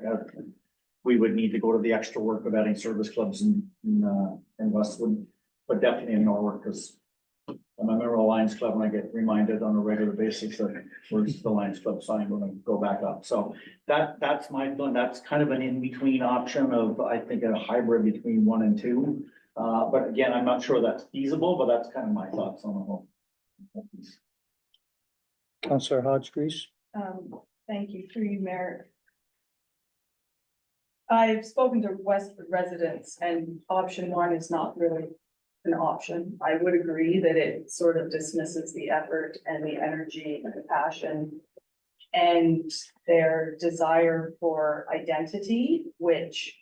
we would need to go to the extra work of adding service clubs in Westwood, but definitely in Norwood, because I'm a member of the Lions Club and I get reminded on a regular basis that where's the Lions Club sign when I go back up. So that's my feeling. That's kind of an in-between option of, I think, a hybrid between 1 and 2. But again, I'm not sure that's feasible, but that's kind of my thoughts on the whole piece. Councilor Hodgkrees. Thank you, through you, Mayor. I've spoken to Westwood residents, and option 1 is not really an option. I would agree that it sort of dismisses the effort and the energy and the passion and their desire for identity, which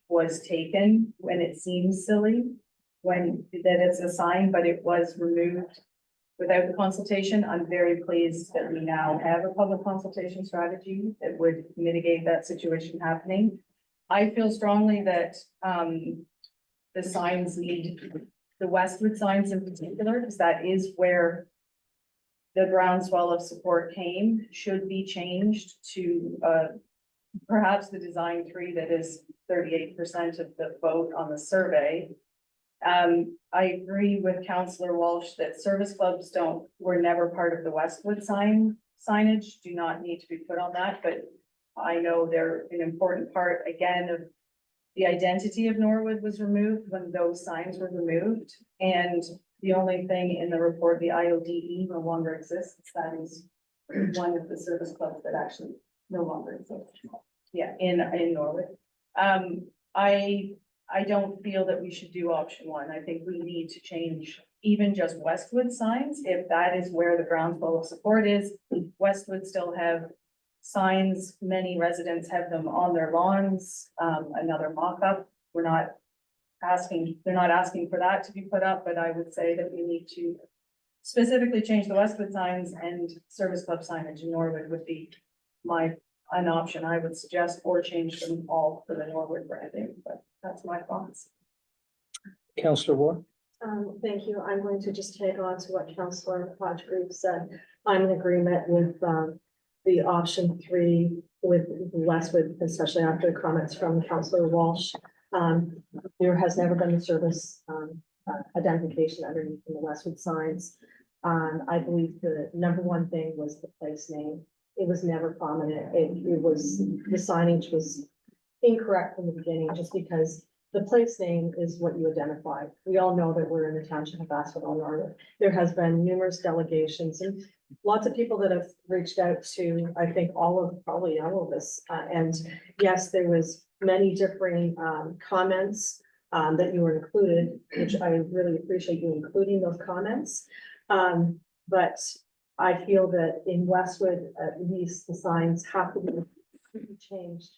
was taken when it seems silly, when that it's a sign, but it was removed without the consultation. I'm very pleased that we now have a public consultation strategy that would mitigate that situation happening. I feel strongly that the signs need, the Westwood signs in particular, because that is where the groundswell of support came, should be changed to perhaps the design 3 that is 38% of the vote on the survey. I agree with Councillor Walsh that service clubs were never part of the Westwood signage, do not need to be put on that, but I know they're an important part, again, of the identity of Norwood was removed when those signs were removed. And the only thing in the report, the IODE no longer exists. That is one of the service clubs that actually no longer exists. Yeah, in Norwood. I don't feel that we should do option one. I think we need to change even just Westwood signs, if that is where the groundswell of support is. Westwood still have signs, many residents have them on their lawns, another mock-up. We're not asking, they're not asking for that to be put up, but I would say that we need to specifically change the Westwood signs, and service club signage in Norwood would be an option I would suggest, or change them all for the Norwood branding, but that's my thoughts. Councillor Ward? Thank you. I'm going to just tag on to what Councillor Hodgegroup said. I'm in agreement with, the option 3 with Westwood, especially after the comments from Councillor Walsh. There has never been a service, identification underneath in the Westwood signs. I believe the number one thing was the place name. It was never prominent. It was, the signage was incorrect from the beginning, just because the place name is what you identify. We all know that we're in the township of Asphodel-Norwood. There has been numerous delegations and lots of people that have reached out to, I think, probably all of us. And yes, there was many differing comments that you were included, which I really appreciate you including those comments. But I feel that in Westwood, at least the signs have to be changed.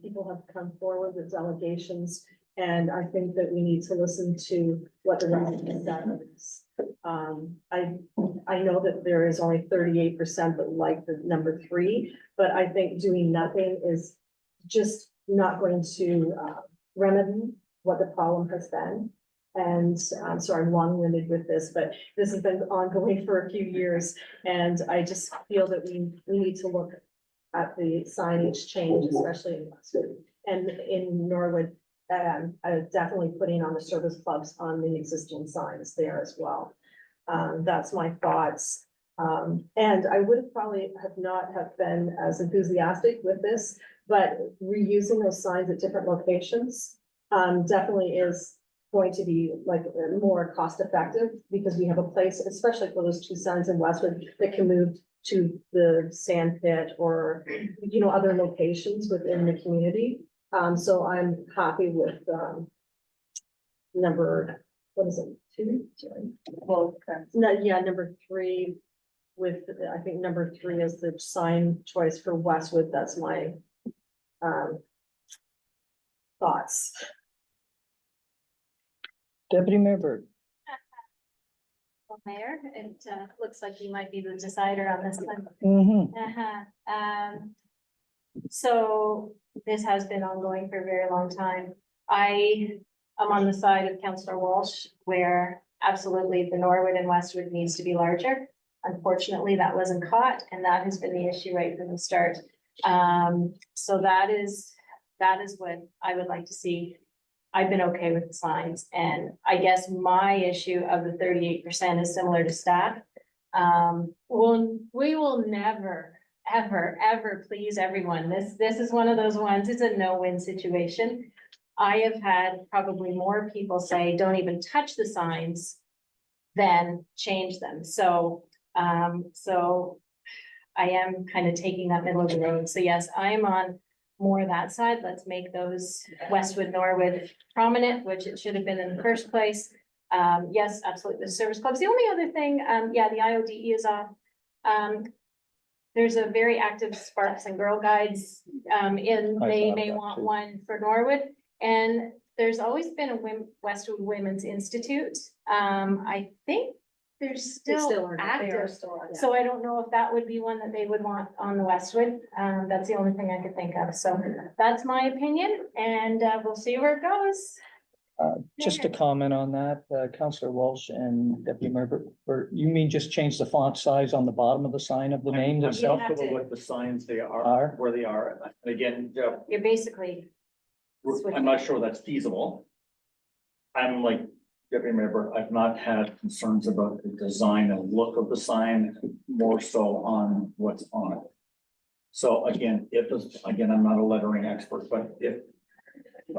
People have come forward with delegations, and I think that we need to listen to what the residents say. I know that there is only 38% that like the number 3, but I think doing nothing is just not going to remedy what the problem has been. And I'm sorry, I'm long-winded with this, but this has been ongoing for a few years, and I just feel that we need to look at the signage change, especially in Westwood and in Norwood. Definitely putting on the service clubs on the existing signs there as well. That's my thoughts. And I would probably not have been as enthusiastic with this, but reusing those signs at different locations definitely is going to be like more cost effective, because we have a place, especially for those 2 signs in Westwood, that can move to the sand pit or, you know, other locations within the community. So I'm happy with, number, what is it, 2? Sorry. Well, No, yeah, number 3 with, I think number 3 is the sign choice for Westwood. That's my, thoughts. Deputy Mayor Bird? Well, Mayor, it looks like you might be the decider on this one. Mm-hmm. So this has been ongoing for a very long time. I am on the side of Councillor Walsh, where absolutely the Norwood and Westwood needs to be larger. Unfortunately, that wasn't caught, and that has been the issue right from the start. So that is what I would like to see. I've been okay with the signs, and I guess my issue of the 38% is similar to staff. We will never, ever please everyone. This is one of those ones, it's a no-win situation. I have had probably more people say, don't even touch the signs than change them. So I am kind of taking that middle of the road. So yes, I am on more that side. Let's make those Westwood, Norwood prominent, which it should have been in the first place. Yes, absolutely. The service clubs. The only other thing, yeah, the IODE is off. There's a very active Sparks and Girl Guides, they may want one for Norwood. And there's always been a Westwood Women's Institute. I think they're still active. So I don't know if that would be one that they would want on the Westwood. That's the only thing I could think of. So that's my opinion, and we'll see where it goes. Just to comment on that, Councillor Walsh and Deputy Mayor Bird, you mean just change the font size on the bottom of the sign of the name I'm itself? have to- comfortable with the signs they are, where they are. And again, You're basically, I'm not sure that's feasible. I'm like Deputy Mayor Bird, I've not had concerns about the design and look of the sign, more so on what's on it. So again, I'm not a lettering expert, but if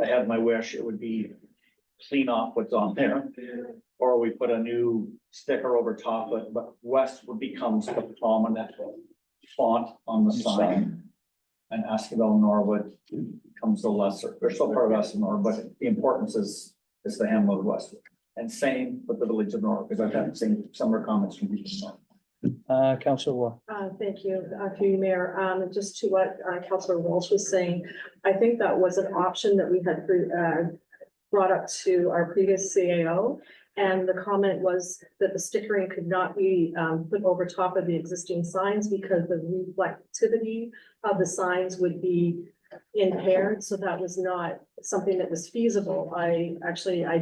I had my wish, it would be clean off what's on there. Or we put a new sticker over top of it, but Westwood becomes the prominent font on the sign. And Asphodel-Norwood becomes the lesser, they're still part of Asphodel, but the importance is the hamlet of Westwood. And same with the village of Norwood, because I've had same similar comments from people. Councillor Wong. Thank you, through you, Mayor. Just to what Councillor Walsh was saying, I think that was an option that we had brought up to our previous CAO. And the comment was that the stickering could not be put over top of the existing signs because the reflectivity of the signs would be impaired. So that was not something that was feasible. I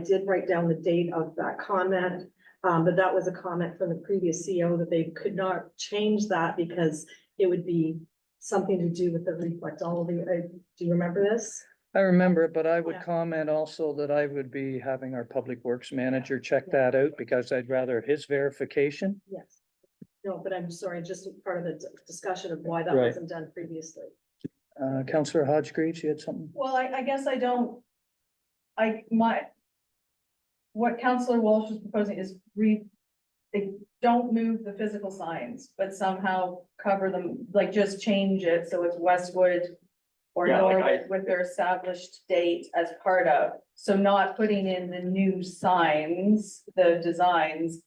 did write down the date of that comment. But that was a comment from the previous CEO that they could not change that because it would be something to do with the reflexology. Do you remember this? I remember, but I would Yeah. comment also that I would be having our public works manager check that out because I'd rather his verification. Yes. No, but I'm sorry, just part of the discussion of why that Right. wasn't done previously. Councillor Hodge-Greaves, you had something? Well, I guess I don't, what Councillor Walsh is proposing is they don't move the physical signs, but somehow cover them, like just change it, so it's Westwood or Yeah, like Norwood with their established date as part of, so not putting in the new signs, the designs.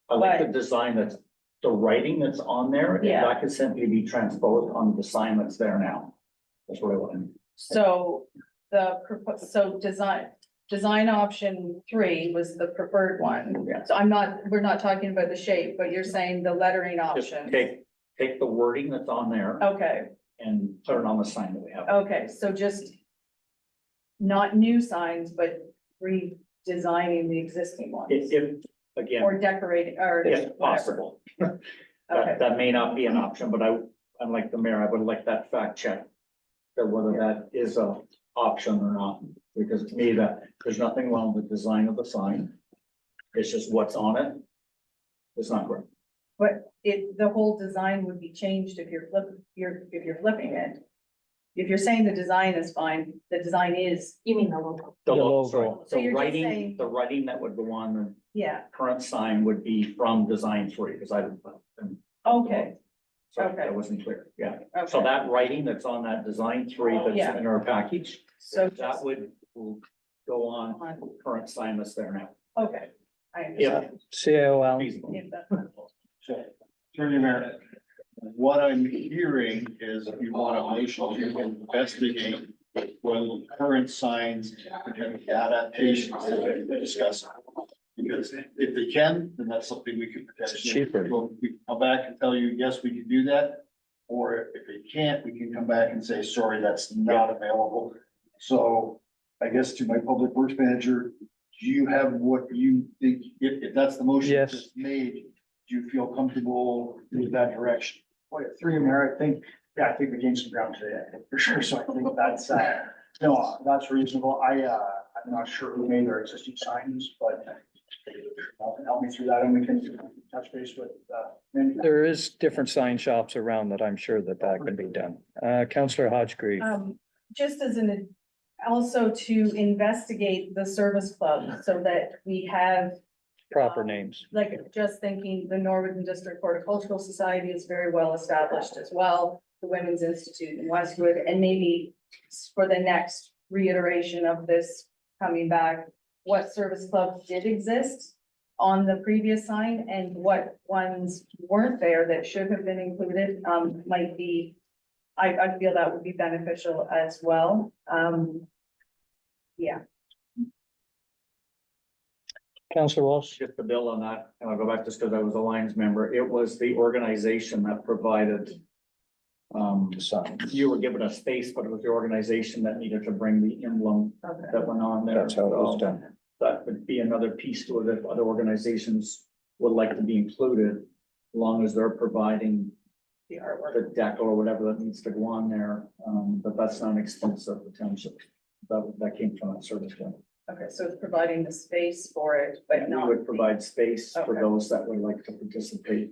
I like the design that's, the writing that's on there, if Yeah. that could simply be transposed on the sign that's there now. That's what I want. So so design option 3 was the preferred one. Yeah. So we're not talking about the shape, but you're saying the lettering Just option. take the wording that's on there Okay, and put it on the sign that we have. okay, so just not new signs, but redesigning the existing ones If, again, or decorating or if whatever. possible. Okay. That may not be an option, but I'm like the mayor, I would like that fact check. That whether that is a option or not, because to me there's nothing wrong with the design of the sign. It's just what's on it. It's not correct. But the whole design would be changed if you're flipping it. If you're saying the design is fine, the design is, You mean the logo? The The logo, sorry. logo. So The you're just writing, saying- the writing that would go on the yeah, current sign would be from design 3, because okay, sorry, Okay. that wasn't clear, yeah. So okay. that writing that's on that design 3 that's Yeah. in our package, So that just will go on current sign that's there now. okay. I understand. If CAO Allen. feasible. If that's- So, through you, Mayor, what I'm hearing is you want a motion to investigate when current signs could have adaptations that we discuss. Because if they can, then that's something we could potentially. Cheaper. We can come back and tell you, yes, we can do that. Or if they can't, we can come back and say, sorry, that's not available. So I guess to my public works manager, do you have what you think, if that's the motion Yes. that's made, do you feel comfortable with that direction? Well, through you, Mayor, I think we gained some ground today, I think, for sure, so I think that's, no, that's reasonable. I'm not sure who made their existing signs, but help me through that and we can touch base with, Mindy. There is different sign shops around that I'm sure that can be done. Councillor Hodge-Greaves. Just as also to investigate the service club so that we have, Proper names. like, just thinking the Norwood District Horticultural Society is very well established as well. The Women's Institute in Westwood, and maybe for the next reiteration of this coming back, what service clubs did exist on the previous sign and what ones weren't there that should have been included, might be, I feel that would be beneficial as well. Yeah, Councillor Walsh. Just to build on that, and I'll go back just because I was a Lions member, it was the organization that provided. Signs. You were given a space, but it was the organization that needed to bring the emblem okay. that went on there. That's how it was So done. that would be another piece to it if other organizations would like to be included, as long as they're providing The artwork. the deck or whatever that needs to go on there. But that's not an expense of the township. That came from that service. Fund. Okay, so it's providing the space for it, but And we not. would provide space for Okay. those that would like to participate.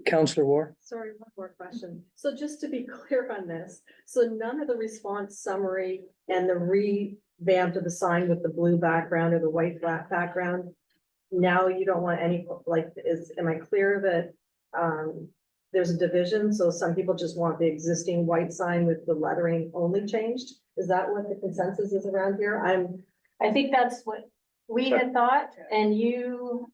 Counselor War? Sorry, one more question. So just to be clear on this, so none of the response summary and the revamp of the sign with the blue background or the white flat background. Now you don't want any, like, am I clear that, there's a division? So some people just want the existing white sign with the lettering only changed? Is that what the consensus is around here? I think that's what we had thought, and you,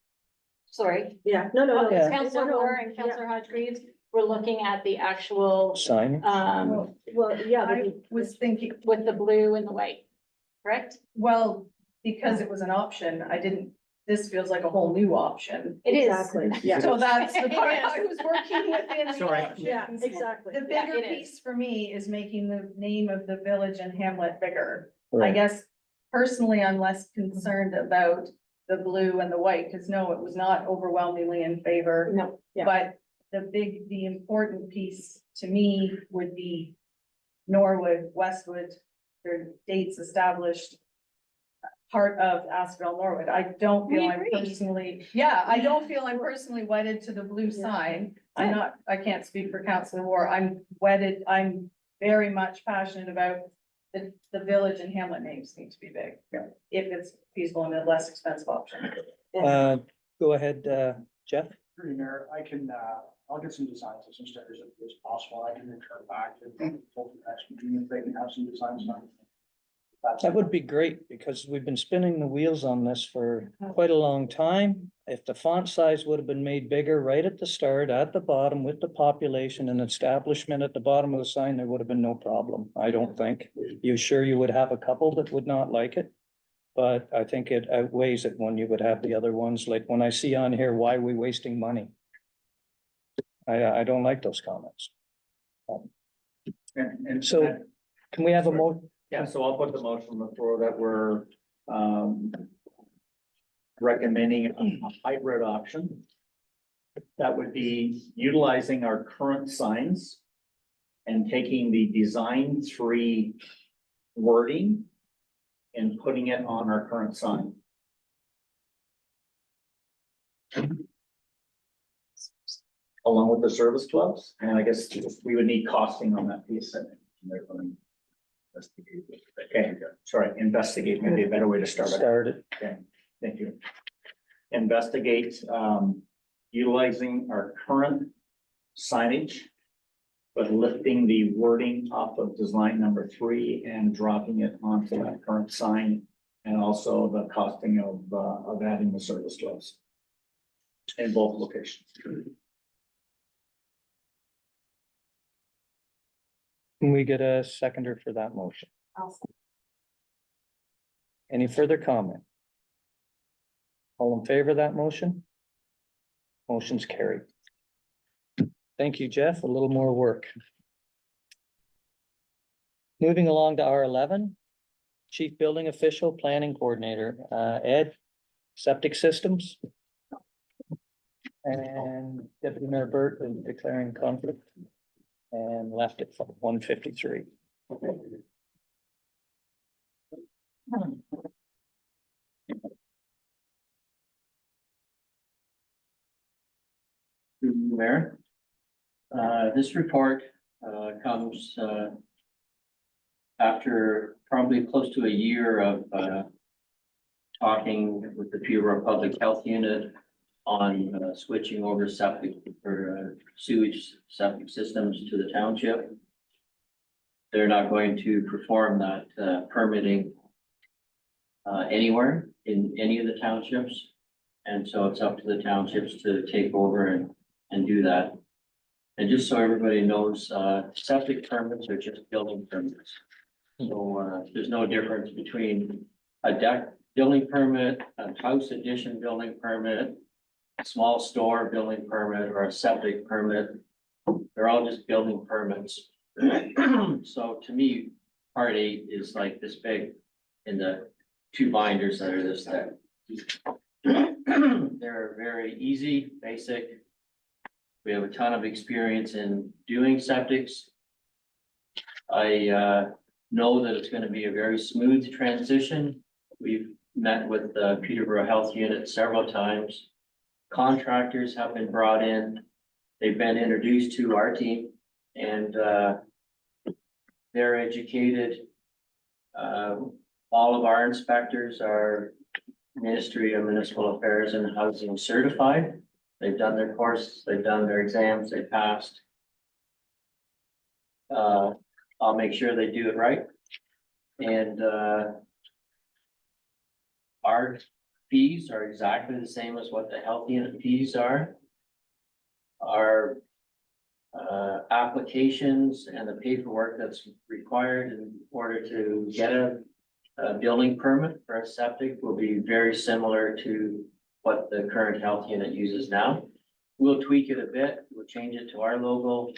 sorry. No. Yeah. Counselor Moore and Counselor Hodge-Greaves were looking at the actual, Sign. Well, yeah, I was thinking, with the blue and the white, correct? well, because it was an option, this feels like a whole new option. It is. exactly, yeah. So that's the It part is. I was working within. the Sorry. options. Yeah, exactly. The Yeah, bigger it is. piece for me is making the name of the village and hamlet bigger. I Right. guess personally, I'm less concerned about the blue and the white, because no, it was not overwhelmingly in favor. No, Yeah. But the important piece to me would be Norwood, Westwood, their dates established. Part of Asphodel-Norwood. I don't We feel I'm agree. personally, I don't feel I'm personally wedded to the blue sign. I can't speak for Councilor War. I'm very much passionate about the village and hamlet names need to be big. Yeah. If it's feasible and a less expensive option. Go ahead, Jeff. Through Mayor, I can, I'll get some designs of some stickers if it's possible. I can return back to the next meeting if they can have some designs done. That would be great, because we've been spinning the wheels on this for quite a long time. If the font size would have been made bigger right at the start, at the bottom with the population and establishment at the bottom of the sign, there would have been no problem, I don't think. You sure you would have a couple that would not like it? But I think it outweighs it when you would have the other ones, like when I see on here, why are we wasting money? I don't like those comments. And So can we have a mo? Yeah, so I'll put the motion on the floor that we're recommending a hybrid option. That would be utilizing our current signs and taking the design 3 wording and putting it on our current sign. Along with the service clubs, and I guess we would need costing on that piece. Okay, sorry, investigate, maybe a better way to start it. Started. Okay, thank you. Investigate, utilizing our current signage, but lifting the wording off of design number 3 and dropping it onto that current sign. And also the costing of adding the service clubs in both locations. Can we get a seconder for that motion? Any further comment? All in favor of that motion? Motion's carried. Thank you, Jeff. A little more work. Moving along to R11, Chief Building Official, Planning Coordinator, Ed, Septic Systems. And Deputy Mayor Burt is declaring conflict and left at 1:53. Mayor. This report comes after probably close to a year of talking with the Peterborough Public Health Unit on switching over septic or sewage septic systems to the township. They're not going to perform that permitting anywhere in any of the townships. And so it's up to the townships to take over and do that. And just so everybody knows, septic permits are just building permits. So there's no difference between a deck building permit, a house addition building permit, a small store building permit, or a septic permit. They're all just building permits. So to me, part 8 is like this big in the 2 binders that are this thick. They're very easy, basic. We have a ton of experience in doing septics. I know that it's going to be a very smooth transition. We've met with the Peterborough Health Unit several times. Contractors have been brought in. They've been introduced to our team and, they're educated. All of our inspectors are Ministry of Municipal Affairs and Housing certified. They've done their course, they've done their exams, they passed. I'll make sure they do it right. And, our fees are exactly the same as what the health unit fees are. Our applications and the paperwork that's required in order to get a building permit for a septic will be very similar to what the current health unit uses now. We'll tweak it a bit, we'll change it to our logo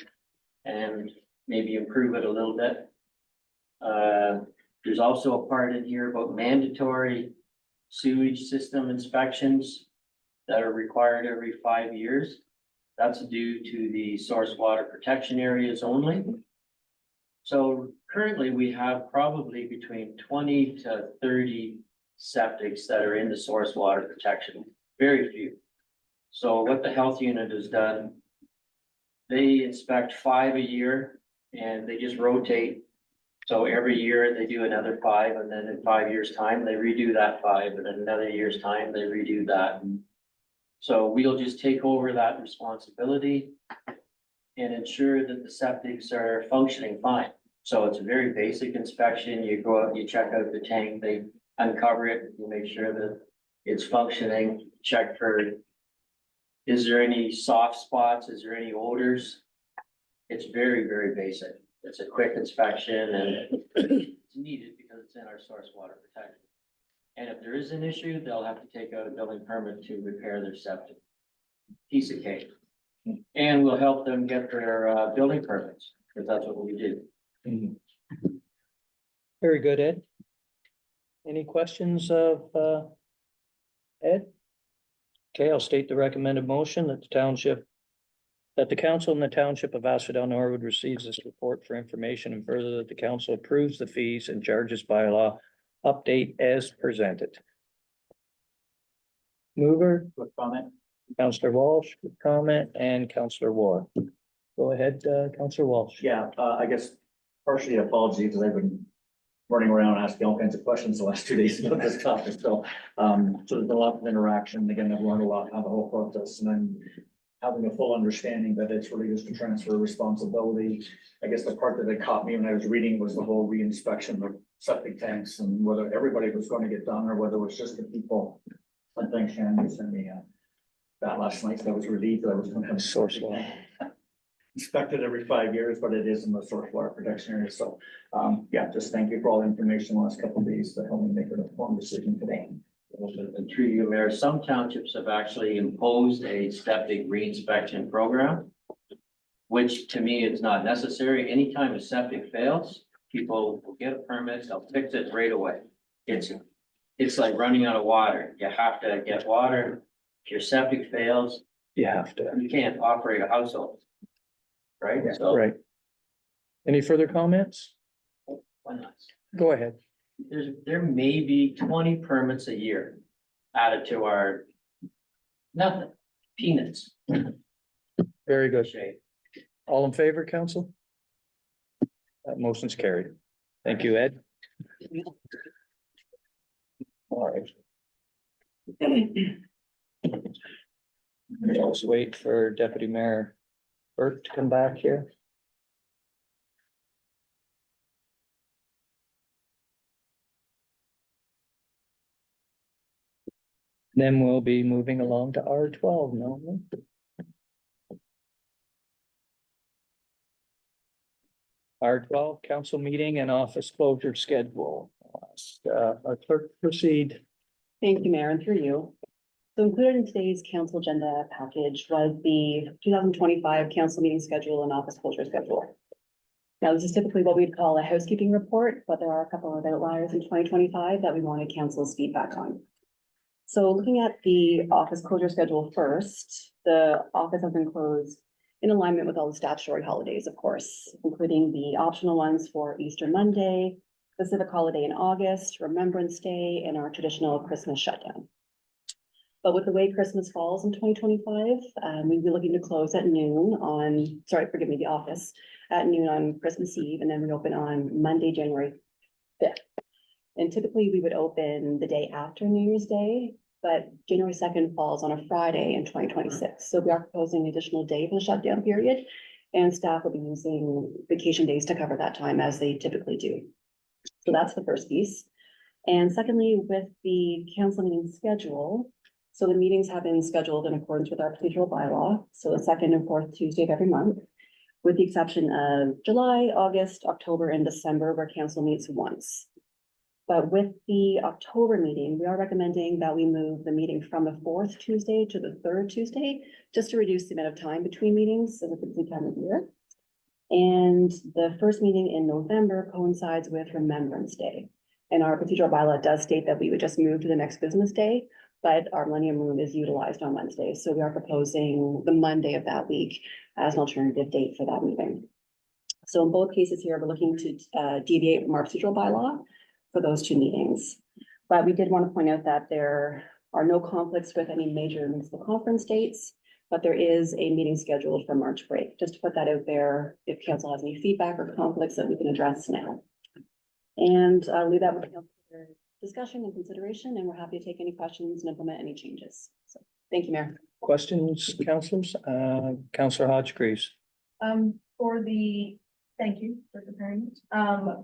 and maybe improve it a little bit. There's also a part in here about mandatory sewage system inspections that are required every 5 years. That's due to the source water protection areas only. So currently we have probably between 20 to 30 septics that are in the source water protection, very few. So what the health unit has done, they inspect 5 a year and they just rotate. So every year they do another 5 and then in 5 years' time, they redo that 5 and then another year's time, they redo that. So we'll just take over that responsibility and ensure that the septics are functioning fine. So it's a very basic inspection. You go out, you check out the tank, they uncover it, you make sure that it's functioning, check for, is there any soft spots? Is there any odors? It's very, very basic. It's a quick inspection and it's needed because it's in our source water protection. And if there is an issue, they'll have to take out a building permit to repair their septic. Piece of cake. And we'll help them get their building permits, because that's what we do. Very good, Ed. Any questions of Ed? Okay, I'll state the recommended motion that the council and the township of Asphodel-Norwood receives this report for information, and further that the council approves the fees and charges by law update as presented. Mover, Quick comment. Councillor Walsh, with comment, and Councillor Ward. Go ahead, Councillor Walsh. Yeah, I guess partially apology because I've been running around asking all kinds of questions the last 2 days about this topic. So there's a lot of interaction. Again, I've learned a lot on the whole process and I'm having a full understanding that it's really just a transfer of responsibility. I guess the part that caught me when I was reading was the whole re-inspection of septic tanks and whether everybody was going to get done or whether it was just the people. I think Shannon sent me that last night, so I was relieved that I was going to have Source water inspected every 5 years, but it is in the source water protection area. So, yeah, just thank you for all the information the last couple of days to help me make an informed decision today. And through you, Mayor, some townships have actually imposed a septic re-inspection program, which to me is not necessary. Anytime a septic fails, people will get a permit, they'll fix it right away. It's like running out of water. You have to get water. If your septic fails, You have to. you can't operate a household. Right? So Right. Any further comments? why not? Go ahead. There may be 20 permits a year added to our, nothing, peanuts. Very good. Shade. All in favor, council? That motion's carried. Thank you, Ed. All right. Let's wait for Deputy Mayor Burke to come back here. Then we'll be moving along to R12 now. R12, council meeting and office closure schedule. Our clerk proceed. Thank you, Mayor, and through you. So included in today's council agenda package was the 2025 council meeting schedule and office closure schedule. Now, this is typically what we'd call a housekeeping report, but there are a couple of outliers in 2025 that we wanted council's feedback on. So looking at the office closure schedule first, the office has been closed in alignment with all the statutory holidays, of course, including the optional ones for Easter Monday, the civic holiday in August, Remembrance Day, and our traditional Christmas shutdown. But with the way Christmas falls in 2025, we'd be looking to close at noon on, sorry, forgive me, the office at noon on Christmas Eve, and then we open on Monday, January 5th. And typically we would open the day after New Year's Day, but January 2nd falls on a Friday in 2026. So we are proposing an additional day for the shutdown period, and staff will be using vacation days to cover that time as they typically do. So that's the first piece. And secondly, with the council meeting schedule, so the meetings have been scheduled in accordance with our procedural bylaw, so the second and fourth Tuesday of every month, with the exception of July, August, October, and December, where council meets once. But with the October meeting, we are recommending that we move the meeting from the fourth Tuesday to the third Tuesday, just to reduce the amount of time between meetings as a busy time of year. And the first meeting in November coincides with Remembrance Day. And our procedural bylaw does state that we would just move to the next business day, but our Millennium Room is utilized on Wednesdays. So we are proposing the Monday of that week as an alternative date for that meeting. So in both cases here, we're looking to deviate from our procedural bylaw for those two meetings. But we did want to point out that there are no conflicts with any major municipal conference dates, but there is a meeting scheduled for March break, just to put that out there if council has any feedback or conflicts that we can address now. And I'll leave that with council for discussion and consideration, and we're happy to take any questions and implement any changes. So thank you, Mayor. Questions, councillors? Councillor Hodgkrees. Thank you for preparing it.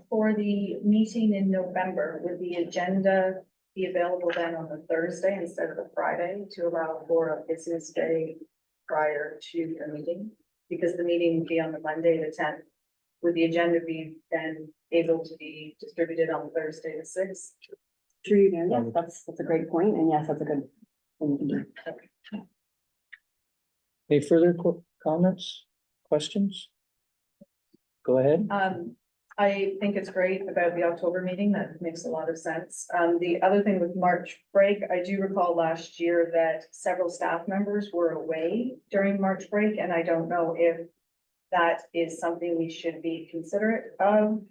For the meeting in November, would the agenda be available then on the Thursday instead of the Friday to allow for a business day prior to the meeting? Because the meeting would be on the Monday, the 10th. Would the agenda be then able to be distributed on Thursday, the 6th? Through you, Mayor. Yes, that's a great point, and yes, that's a good thing to do. Any further comments, questions? Go ahead. I think it's great about the October meeting. That makes a lot of sense. The other thing with March break, I do recall last year that several staff members were away during March break, and I don't know if that is something we should be considerate of,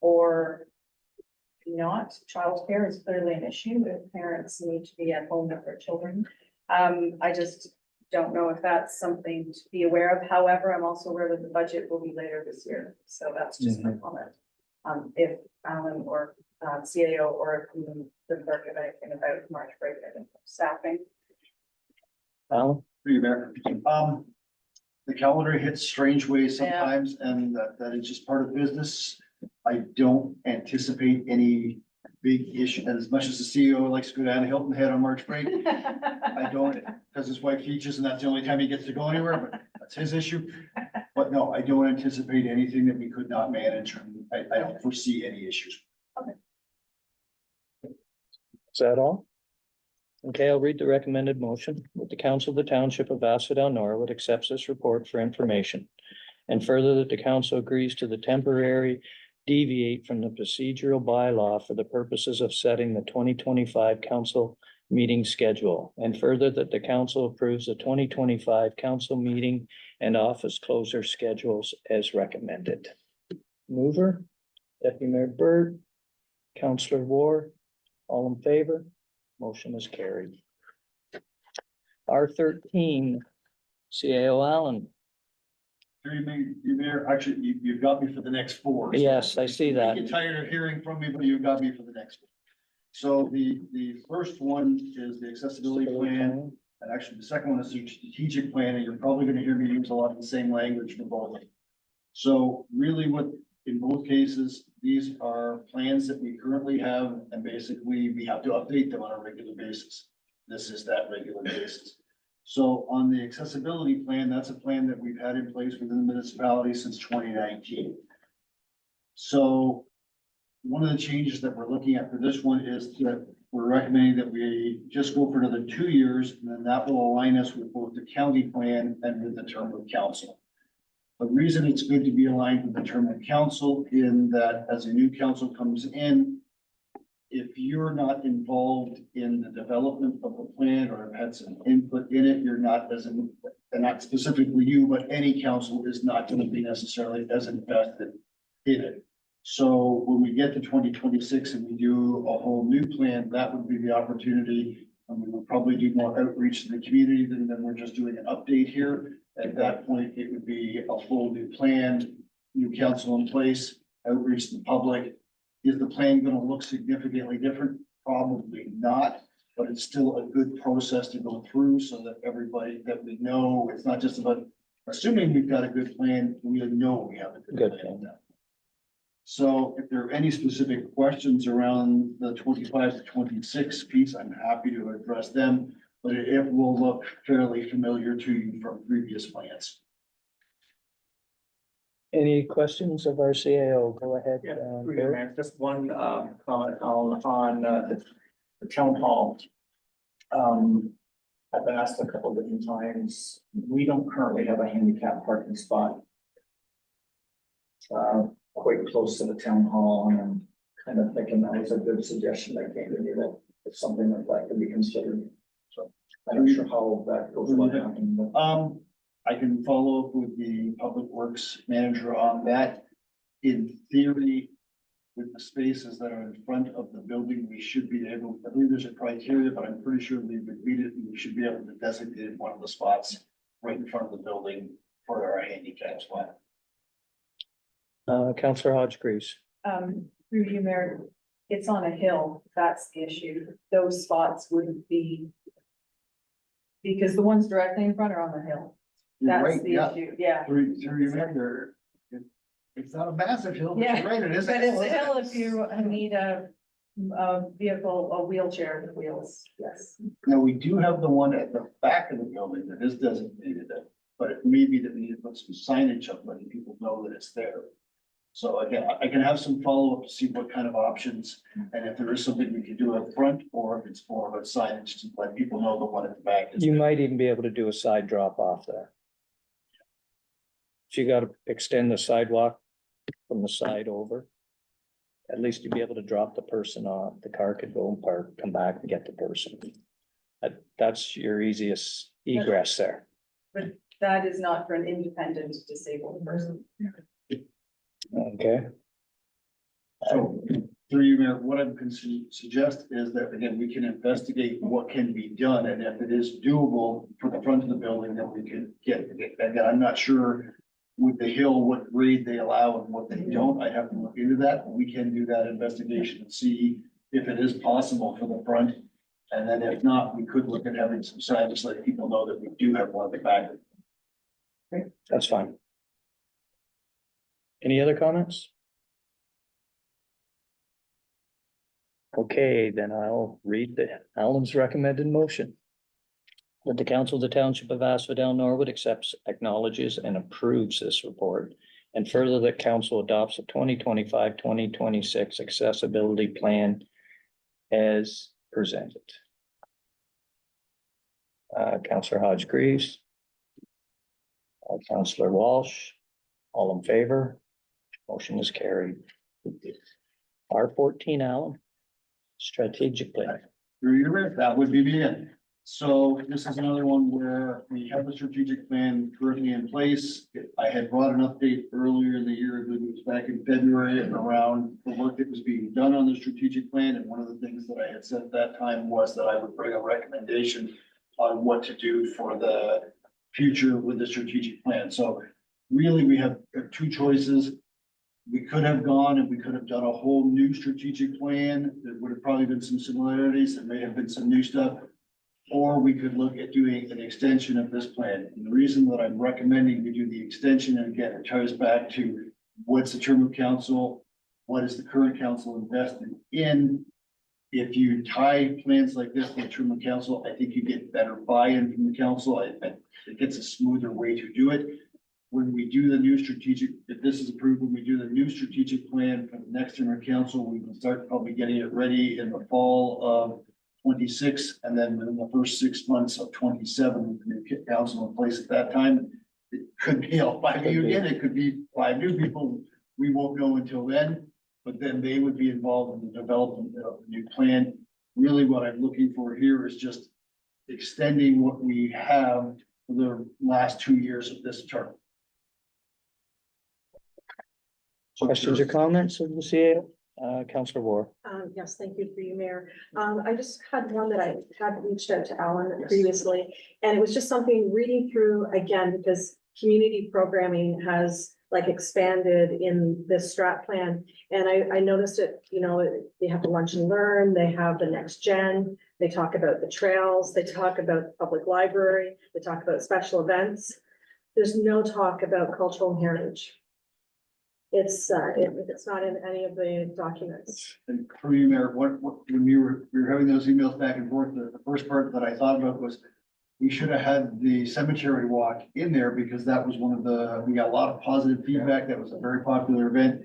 or not. Childcare is clearly an issue if parents need to be at home with their children. I just don't know if that's something to be aware of. However, I'm also aware that the budget will be later this year. So that's just my comment. If Alan or CAO or if the clerk of anything about March break, I think staffing. Alan? Through you, Mayor. The calendar hits strange ways sometimes, and that is just part of business. I don't anticipate any big issue, and as much as the CEO likes to go down to Hilton Head on March break, I don't, because his wife teaches and that's the only time he gets to go anywhere, but that's his issue. But no, I don't anticipate anything that we could not manage. I don't foresee any issues. Is that all? Okay, I'll read the recommended motion. That the council of the township of Asphodel-Norwood accepts this report for information. And further, that the council agrees to the temporary deviate from the procedural bylaw for the purposes of setting the 2025 council meeting schedule. And further, that the council approves the 2025 council meeting and office closure schedules as recommended. Mover, Deputy Mayor Byrd, Councillor Ward, all in favor? Motion is carried. R13, CAO Allen. You Mayor, actually, you've got me for the next four. Yes, I see that. You get tired of hearing from me, but you've got me for the next one. So the first one is the accessibility plan, and actually the second one is the strategic plan, and you're probably gonna hear me use a lot of the same language for both. So really in both cases, these are plans that we currently have, and basically we have to update them on a regular basis. This is that regular basis. So on the accessibility plan, that's a plan that we've had in place within the municipality since 2019. So one of the changes that we're looking at for this one is that we're recommending that we just go for another 2 years, and then that will align us with both the county plan and with the term of council. The reason it's good to be aligned with the term of council in that as a new council comes in, if you're not involved in the development of the plan or have had some input in it, you're not and not specifically you, but any council is not going to be necessarily as invested in it. So when we get to 2026 and we do a whole new plan, that would be the opportunity And we would probably do more outreach to the community than we're just doing an update here. At that point, it would be a full new plan, new council in place, outreach to the public. Is the plan gonna look significantly different? Probably not, but it's still a good process to go through so that everybody that we know, it's not just about assuming we've got a good plan, we know we have a Good good plan. plan. So if there are any specific questions around the 25 to 26 piece, I'm happy to address them, but it will look fairly familiar to you from previous plans. Any questions of our CAO? Go ahead. Yeah, through you, Barry. Mayor. Just one comment on the town hall. I've been asked a couple different times, we don't currently have a handicap parking spot. Quite close to the town hall, and I'm kind of thinking that was a good suggestion that came to me, that it's something that could be considered. So I'm not sure how that goes about happening, but. I can follow up with the public works manager on that. In theory, with the spaces that are in front of the building, we should be able, I believe there's a criteria, but I'm pretty sure we would meet it, and we should be able to designate one of the spots right in front of the building for our handicap spot. Councillor Hodge-Greaves. Through you, Mayor, it's on a hill, that's the issue. Those spots wouldn't be. Because the ones directly in front are on the hill. You're That's right, the yeah. issue, yeah. Through you, Mayor, it's not a massive hill, but Yeah, you're right, it is. But it's a hill if you need a vehicle, a wheelchair with wheels, yes. Now, we do have the one at the back of the building that is designated, but it may be that we need to put some signage up, letting people know that it's there. So again, I can have some follow-up to see what kind of options, and if there is something we can do up front, or if it's more of a signage to let people know the one at the back is You there. might even be able to do a side drop off there. So you gotta extend the sidewalk from the side over. At least you'd be able to drop the person off. The car could go and park, come back and get the person. That's your easiest egress there. But that is not for an independent disabled person. Okay, So, through you, Mayor, what I'm suggest is that, again, we can investigate what can be done, and if it is doable for the front of the building, then we can get, again, I'm not sure with the hill, what grade they allow and what they don't, I have to look into that, we can do that investigation and see if it is possible for the front. And then if not, we could look at having some signs, so that people know that we do have one at the back. that's fine. Any other comments? Okay, then I'll read Alan's recommended motion. That the council of the township of Asphodel-Norwood accepts, acknowledges, and approves this report. And further, that council adopts a 2025-2026 accessibility plan as presented. Councillor Hodge-Greaves. Councillor Walsh, all in favor? Motion is carried. R14, Alan. Strategic plan. Through your rep, that would be me in. So this is another one where we have the strategic plan currently in place. I had brought an update earlier in the year, I believe it was back in February, around the work that was being done on the strategic plan. And one of the things that I had said at that time was that I would bring a recommendation on what to do for the future with the strategic plan. So really, we have two choices. We could have gone and we could have done a whole new strategic plan. There would have probably been some similarities. There may have been some new stuff. Or we could look at doing an extension of this plan. And the reason that I'm recommending we do the extension, and again, it ties back to what's the term of council? What is the current council invested in? If you tie plans like this to the term of council, I think you get better buy-in from the council. It gets a smoother way to do it. When we do the new strategic, if this is approved, when we do the new strategic plan for the next term of council, we will start probably getting it ready in the fall of 26, and then in the first 6 months of 27, with the new council in place at that time. It could be all 5 of you again, it could be 5 new people. We won't know until then, but then they would be involved in the development of the new plan. Really, what I'm looking for here is just extending what we have for the last 2 years of this term. Questions or comments of the CAO? Counselor War. Yes, thank you for you, Mayor. I just had one that I had reached out to Alan previously, and it was just something reading through again, because community programming has like expanded in this strat plan. And I noticed it, you know, they have the lunch and learn, they have the next gen, they talk about the trails, they talk about the public library, they talk about special events. There's no talk about cultural heritage. It's not in any of the documents. And for you, Mayor, when we were having those emails back and forth, the first part that I thought about was we should have had the cemetery walk in there because that was one of we got a lot of positive feedback. That was a very popular event.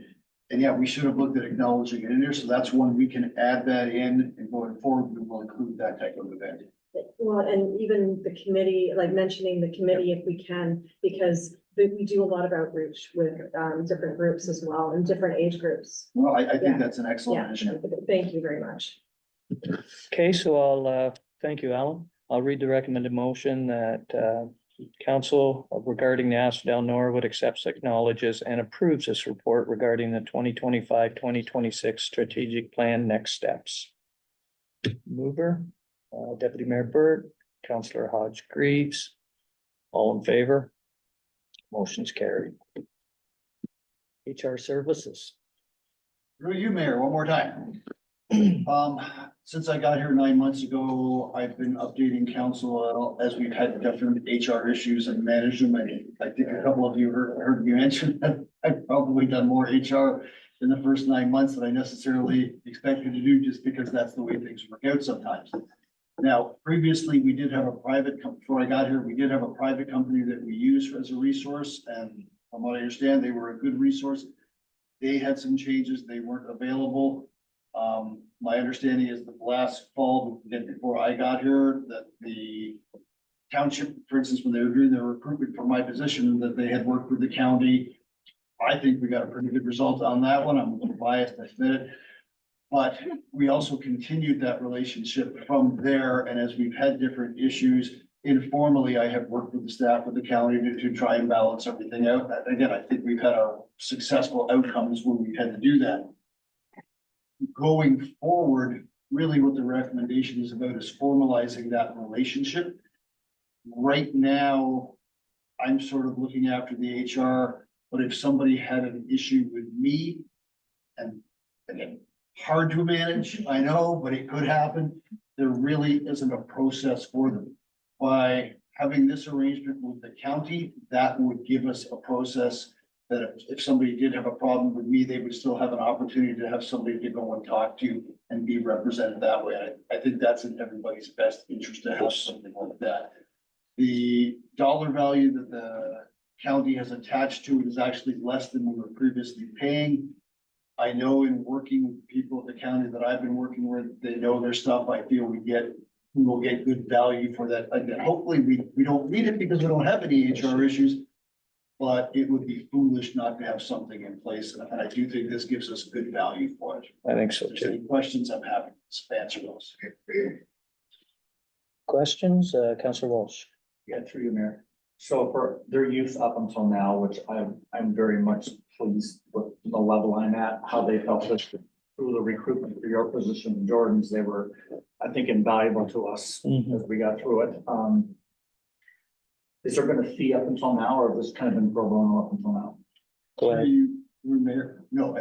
And yeah, we should have looked at acknowledging it in there. So that's one we can add that in, and going forward, we will include that type of event. Well, and even the committee, like mentioning the committee if we can, because we do a lot of outreach with different groups as well and different age groups. Well, I Yeah. think that's an Yeah, excellent initiative. thank you very much. Okay, so I'll, thank you, Alan. I'll read the recommended motion that, council regarding the Asphodel-Norwood accepts, acknowledges and approves this report regarding the 2025-2026 strategic plan next steps. Mover, Deputy Mayor Burt, Councillor Hodge Greaves, all in favor? Motion's carried. HR Services. Through you, Mayor, one more time. Since I got here 9 months ago, I've been updating council as we've had different HR issues and managed them. I think a couple of you heard me mention that I've probably done more HR in the first 9 months than I necessarily expected to do, just because that's the way things work out sometimes. Now, previously, we did have a before I got here, we did have a private company that we used as a resource, and from what I understand, they were a good resource. They had some changes, they weren't available. My understanding is that last fall, before I got here, that the township, for instance, when they were doing their recruitment for my position, that they had worked with the county. I think we got a pretty good result on that one. I'm a little biased, I admit it. But we also continued that relationship from there, and as we've had different issues, informally, I have worked with the staff of the county to try and balance everything out. Again, I think we've had a successful outcomes when we had to do that. Going forward, really what the recommendation is about is formalizing that relationship. Right now, I'm sort of looking after the HR, but if somebody had an issue with me, and again, hard to manage, I know, but it could happen, there really isn't a process for them. By having this arrangement with the county, that would give us a process that if somebody did have a problem with me, they would still have an opportunity to have somebody to go and talk to and be represented that way. I think that's in everybody's best interest to have something like that. The dollar value that the county has attached to it is actually less than we were previously paying. I know in working with people at the county that I've been working with, they know their stuff. I feel we will get good value for that. Again, hopefully we don't need it because we don't have any HR issues. But it would be foolish not to have something in place, and I do think this gives us good value for it. I think so If there's any too. questions, I'm happy to answer those. Questions, Councillor Walsh? Yeah, through you, Mayor. So for their use up until now, which I'm very much pleased with the level I'm at, how they helped us through the recruitment for your position in Jordan's, they were, I think, invaluable to us as we got through it. Is there been a fee up until now, or has this kind of been pro bono up until now? Go ahead. Mayor, no,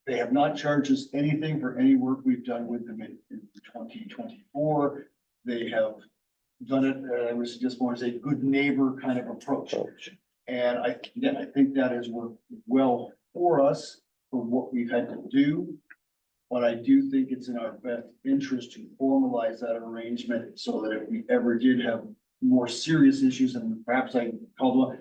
they have not charged us anything for any work we've done with them in 2024. They have done it, I would suggest more as a good neighbor kind of approach. And I think that has worked well for us for what we've had to do. But I do think it's in our best interest to formalize that arrangement so that if we ever did have more serious issues, and perhaps I called one,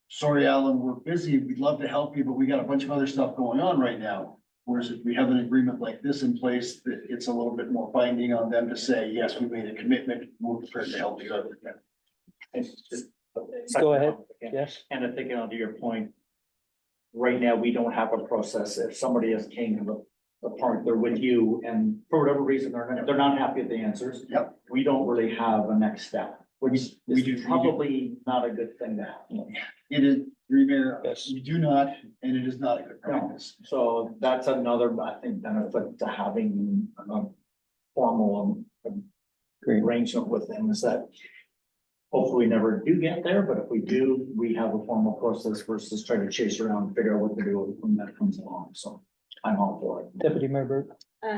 sorry, Alan, we're busy. We'd love to help you, but we got a bunch of other stuff going on right now. Whereas if we have an agreement like this in place, that it's a little bit more binding on them to say, yes, we made a commitment, we're prepared to help you out with that. It's just. Go ahead. Yes. And I think, to your point, right now, we don't have a process. If somebody is came to the point, they're with you, and for whatever reason, they're not happy with the answers. Yep. We don't really have a next step, which We do. is probably not a good thing to happen. It Mayor, Yes. we do not, and it is not a good practice. So that's another, I think, benefit to having a formal arrangement with them is that hopefully we never do get there, but if we do, we have a formal process versus trying to chase around and figure out what to do when that comes along. So I'm all for it. Deputy Mayor Burt.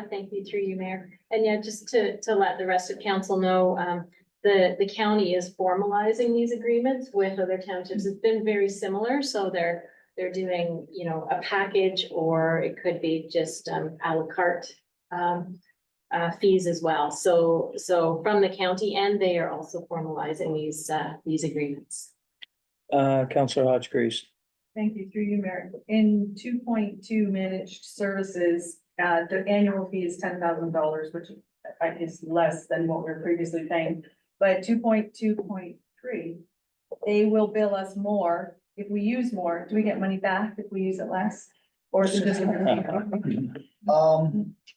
Thank you through you, Mayor. And yeah, just to let the rest of council know, the county is formalizing these agreements with other townships. It's been very similar, so they're doing, you know, a package, or it could be just à la carte fees as well. So from the county, and they are also formalizing these agreements. Councillor Hodge-Greaves. Thank you, through you, Mayor. In 2.2 managed services, the annual fee is $10,000, which is less than what we were previously paying. But 2.2.3, they will bill us more if we use more. Do we get money back if we use it less? Or is it just?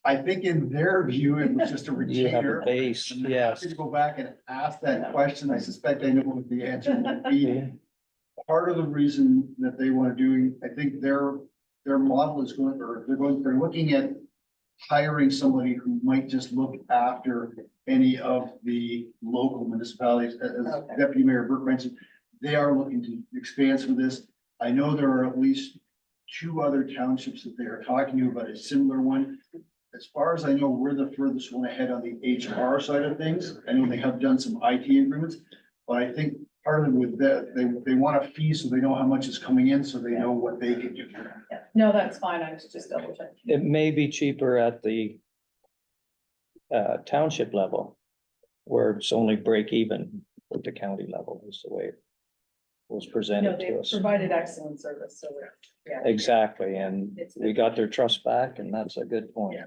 I think in their view, it was just a You have a retainer. base, And I'm yes. happy to go back and ask that question. I suspect I know what the answer would be. Part of the reason that they want to do, I think their model is going, or they're looking at hiring somebody who might just look after any of the local municipalities. As Deputy Mayor Burke mentioned, they are looking to expand for this. I know there are at least 2 other townships that they are talking to about a similar one. As far as I know, we're the furthest one ahead on the HR side of things. I know they have done some IT agreements, but I think part of it with that, they want a fee so they know how much is coming in, so they know what they can do. No, that's fine. I was just double checking. It may be cheaper at the township level, where it's only break even with the county level is the way it was No, presented they to us. provided excellent service, so yeah. Exactly, and we got their trust back, and that's a good point.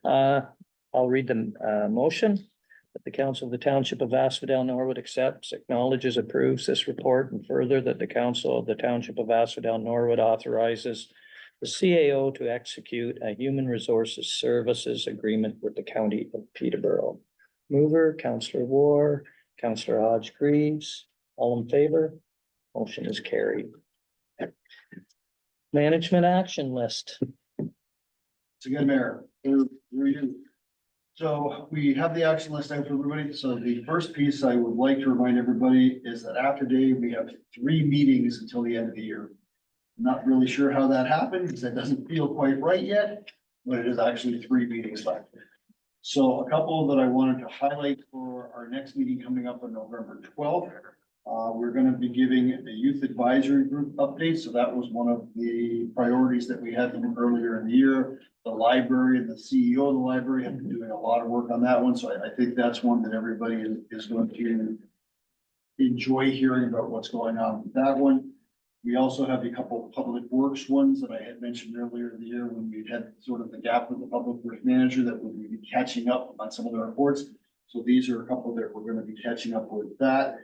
I'll read the motion. That the council of the township of Asphodel-Norwood accepts, acknowledges, approves this report, and further that the council of the township of Asphodel-Norwood authorizes the CAO to execute a human resources services agreement with the county of Peterborough. Mover, Councillor War, Councillor Hodge-Greaves, all in favor? Motion is carried. Management action list. It's a good mayor. Review. So we have the action list out for everybody. So the first piece I would like to remind everybody is that after today, we have 3 meetings until the end of the year. Not really sure how that happened because that doesn't feel quite right yet, but it is actually 3 meetings left. So a couple that I wanted to highlight for our next meeting coming up on November 12th. We're going to be giving a youth advisory group update. So that was one of the priorities that we had from earlier in the year. The library and the CEO of the library have been doing a lot of work on that one. So I think that's one that everybody is going to enjoy hearing about what's going on with that one. We also have a couple of public works ones that I had mentioned earlier in the year when we had sort of the gap with the public works manager that we'll be catching up on some of the reports. So these are a couple that we're going to be catching up with that.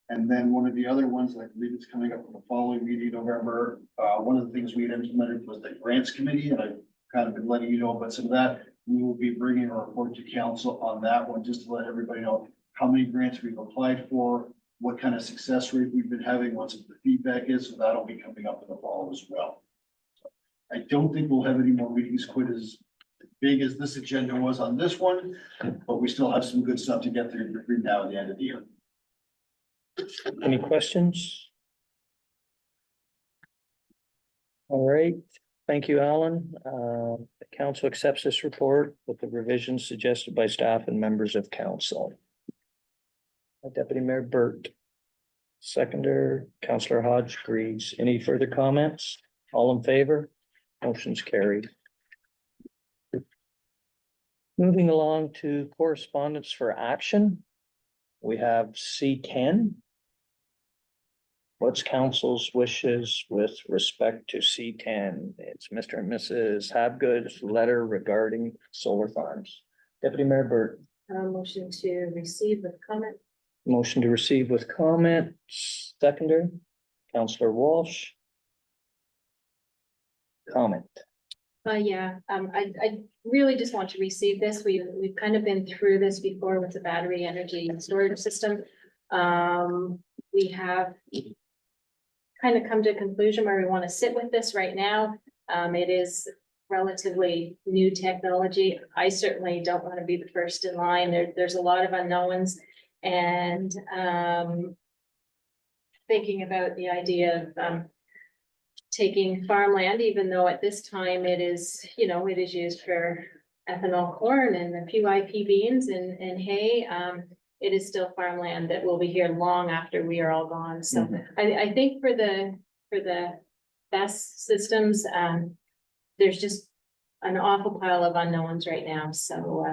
And then one of the other ones, I believe it's coming up in the following meeting, November. One of the things we had implemented was the grants committee, and I've kind of been letting you know about some of that. We will be bringing a report to council on that one, just to let everybody know how many grants we've applied for, what kind of success rate we've been having, what some of the feedback is. So that'll be coming up in the fall as well. I don't think we'll have any more meetings quite as big as this agenda was on this one, but we still have some good stuff to get through between now and the end of the year. Any questions? All right, thank you, Alan. The council accepts this report with the revisions suggested by staff and members of council. Deputy Mayor Burt. Seconder, Councillor Hodge-Greaves. Any further comments? All in favor? Motion's carried. Moving along to correspondence for action. We have C10. What's council's wishes with respect to C10? It's Mr. and Mrs. Habgood's letter regarding solar farms. Deputy Mayor Burt. Motion to receive with comment. Motion to receive with comment. Seconder, Councillor Walsh. Comment. I really just want to receive this. We've kind of been through this before with the battery energy storage system. We have kind of come to a conclusion where we want to sit with this right now. It is relatively new technology. I certainly don't want to be the first in line. There's a lot of unknowns and, thinking about the idea of, taking farmland, even though at this time it is, it is used for ethanol corn and a few IP beans and hay. It is still farmland that will be here long after we are all gone. So I think for the best systems, there's just an awful pile of unknowns right now. So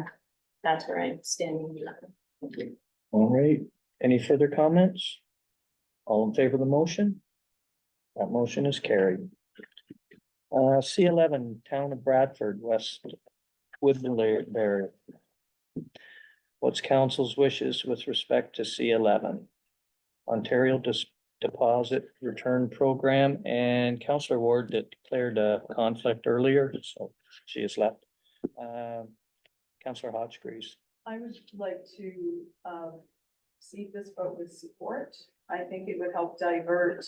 that's where I'm standing. All right, any further comments? All in favor of the motion? That motion is carried. C11, Town of Bradford, West Woodbury. What's council's wishes with respect to C11? Ontario Deposit Return Program, and Councillor Ward declared a conflict earlier, so she has left. Councillor Hodgkrees. I would like to, see this vote with support. I think it would help divert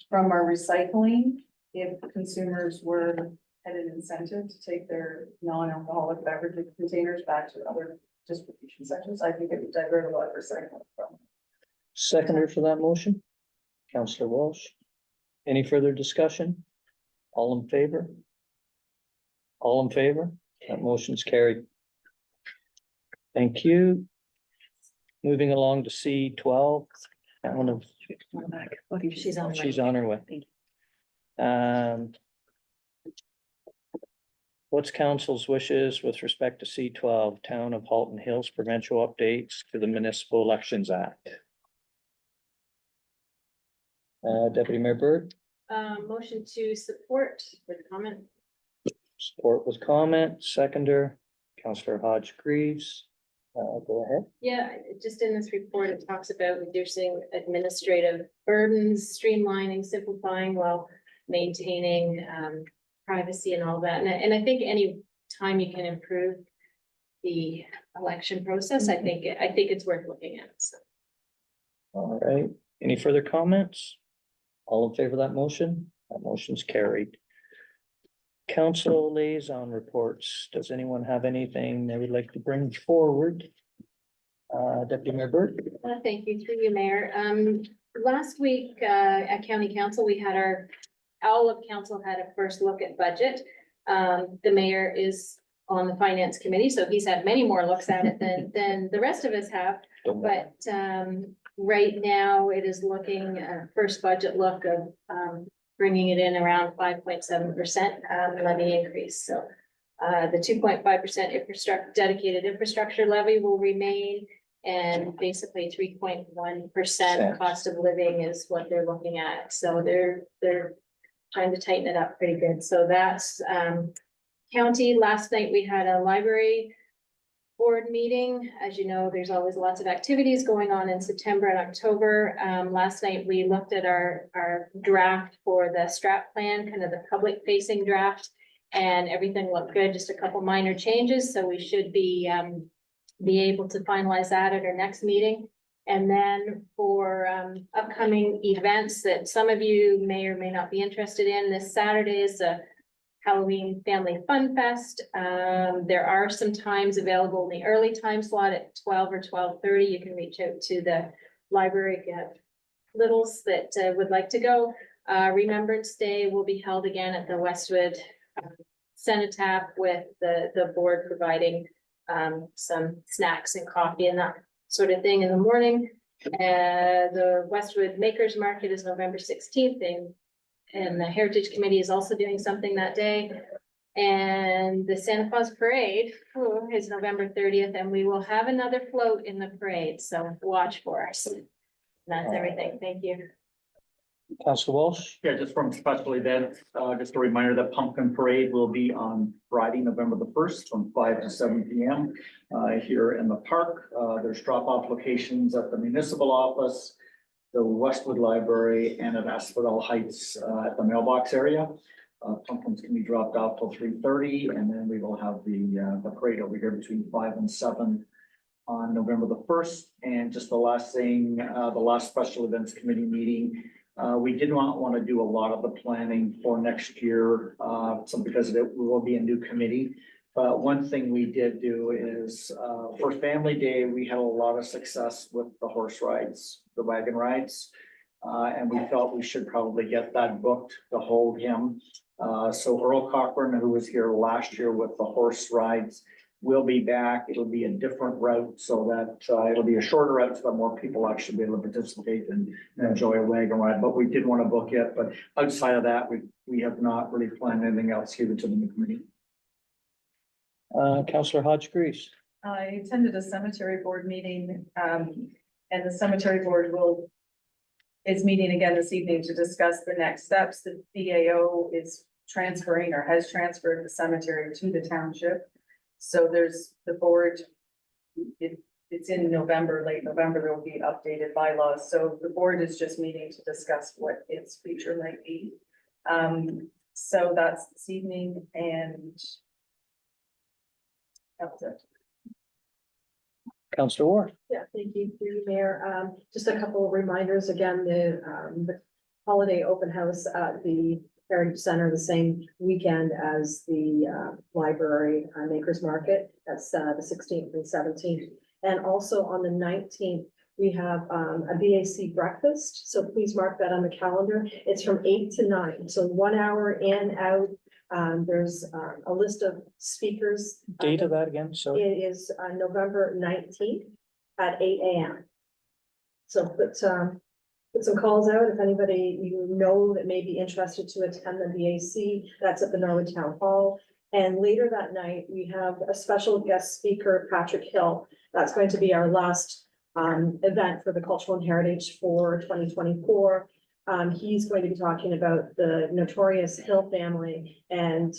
from our recycling if consumers were had an incentive to take their non-alcoholic beverage containers back to other distribution centers. I think it would divert a lot of recycling from. Seconder for that motion, Councillor Walsh. Any further discussion? All in favor? All in favor? That motion's carried. Thank you. Moving along to C12. Town of She's on. She's on her way. What's council's wishes with respect to C12, Town of Halton Hills provincial updates to the Municipal Elections Act? Deputy Mayor Byrd, Motion to support with comment. support with comment, seconder, Councillor Hodge-Greaves. Go ahead. Yeah, just in this report, it talks about reducing administrative burdens, streamlining, simplifying while maintaining privacy and all that. And I think any time you can improve the election process, I think it's worth looking at. So. All right, any further comments? All in favor of that motion? That motion's carried. Council liaison reports. Does anyone have anything they would like to bring forward? Deputy Mayor Byrd? Thank you, through you, Mayor. Last week, at County Council, we had all of council had a first look at budget. The mayor is on the finance committee, so he's had many more looks at it than the rest of us have. But right now, it is looking first budget look of bringing it in around 5.7% levy increase. So the 2.5% dedicated infrastructure levy will remain, and basically 3.1% cost of living is what they're looking at. So they're trying to tighten it up pretty good. So that's county. Last night we had a library board meeting. As you know, there's always lots of activities going on in September and October. Last night we looked at our draft for the strat plan, kind of the public facing draft, and everything looked good, just a couple minor changes. So we should be able to finalize that at our next meeting. And then for upcoming events that some of you may or may not be interested in, this Saturday is a Halloween Family Fun Fest. There are some times available in the early time slot at 12 or 12:30. You can reach out to the library littles that would like to go. Remembrance Day will be held again at the Westwood Cenotaph, with the board providing some snacks and coffee and that sort of thing in the morning. The Westwood Makers Market is November 16th, and the Heritage Committee is also doing something that day. And the Santa Claus Parade is November 30th, and we will have another float in the parade, so watch for us. That's everything. Thank you. Councillor Walsh? Yeah, just from special events, just a reminder that Pumpkin Parade will be on Friday, November the 1st from 5 to 7 p.m. Here in the park. There's drop-off locations at the municipal office, the Westwood Library, and at Asphodel Heights at the mailbox area. Pumpkins can be dropped off till 3:30, and then we will have the parade over here between 5 and 7 on November the 1st. And just the last thing, the last special events committee meeting We did not want to do a lot of the planning for next year, because it will be a new committee. But one thing we did do is, for Family Day, we had a lot of success with the horse rides, the wagon rides. And we felt we should probably get that booked to hold him. So Earl Cochran, who was here last year with the horse rides, will be back. It'll be a different route so that it'll be a shorter route so that more people actually be able to participate and enjoy a wagon ride. But we did want to book it. But outside of that, we have not really planned anything else here to the new committee. Councillor Hodge-Grease. I attended a cemetery board meeting, and the cemetery board is meeting again this evening to discuss the next steps. The BAO is transferring or has transferred the cemetery to the township. So there's the board, it's in November, late November, there will be updated bylaws. So the board is just meeting to discuss what its future might be. So that's this evening, and that's it. Councillor Ward. Yeah, thank you, through you, Mayor. Just a couple of reminders. Again, the holiday open house at the Heritage Center the same weekend as the library Makers Market. That's the 16th and 17th. And also on the 19th, we have a BAC breakfast. So please mark that on the calendar. It's from 8 to 9. So 1 hour in, out. There's a list of speakers. Date of that again, so. It is November 19th at 8 a.m. So put some calls out if anybody you know that may be interested to attend the BAC. That's at the Norwood Town Hall. And later that night, we have a special guest speaker, Patrick Hill. That's going to be our last event for the Cultural and Heritage for 2024. He's going to be talking about the notorious Hill family, and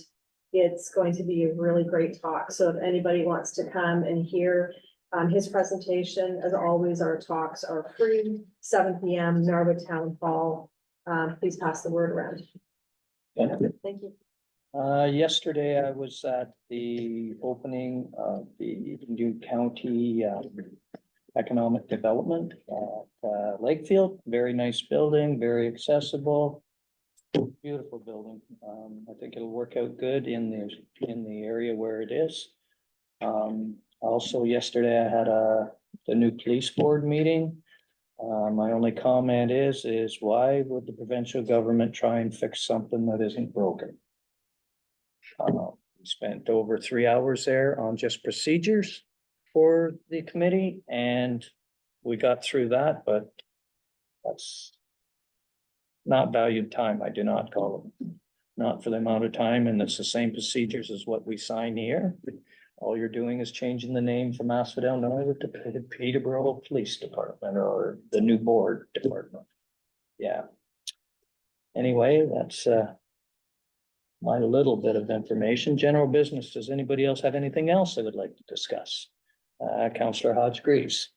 it's going to be a really great talk. So if anybody wants to come and hear his presentation, as always, our talks are free, 7 p.m. Norwood Town Hall. Please pass the word around. Thank you. Yesterday I was at the opening of the new county economic development at Lakefield. Very nice building, very accessible, beautiful building. I think it'll work out good in the area where it is. Also yesterday I had the new police board meeting. My only comment is why would the provincial government try and fix something that isn't broken? We spent over 3 hours there on just procedures for the committee, and we got through that, but that's not valued time. I do not call it, not for the amount of time, and it's the same procedures as what we sign here. All you're doing is changing the name from Asphodel-Norwood to Peterborough Police Department or the new board department. Yeah. Anyway, that's my little bit of information. General business. Does anybody else have anything else they would like to discuss? Councillor Hodge-Grease.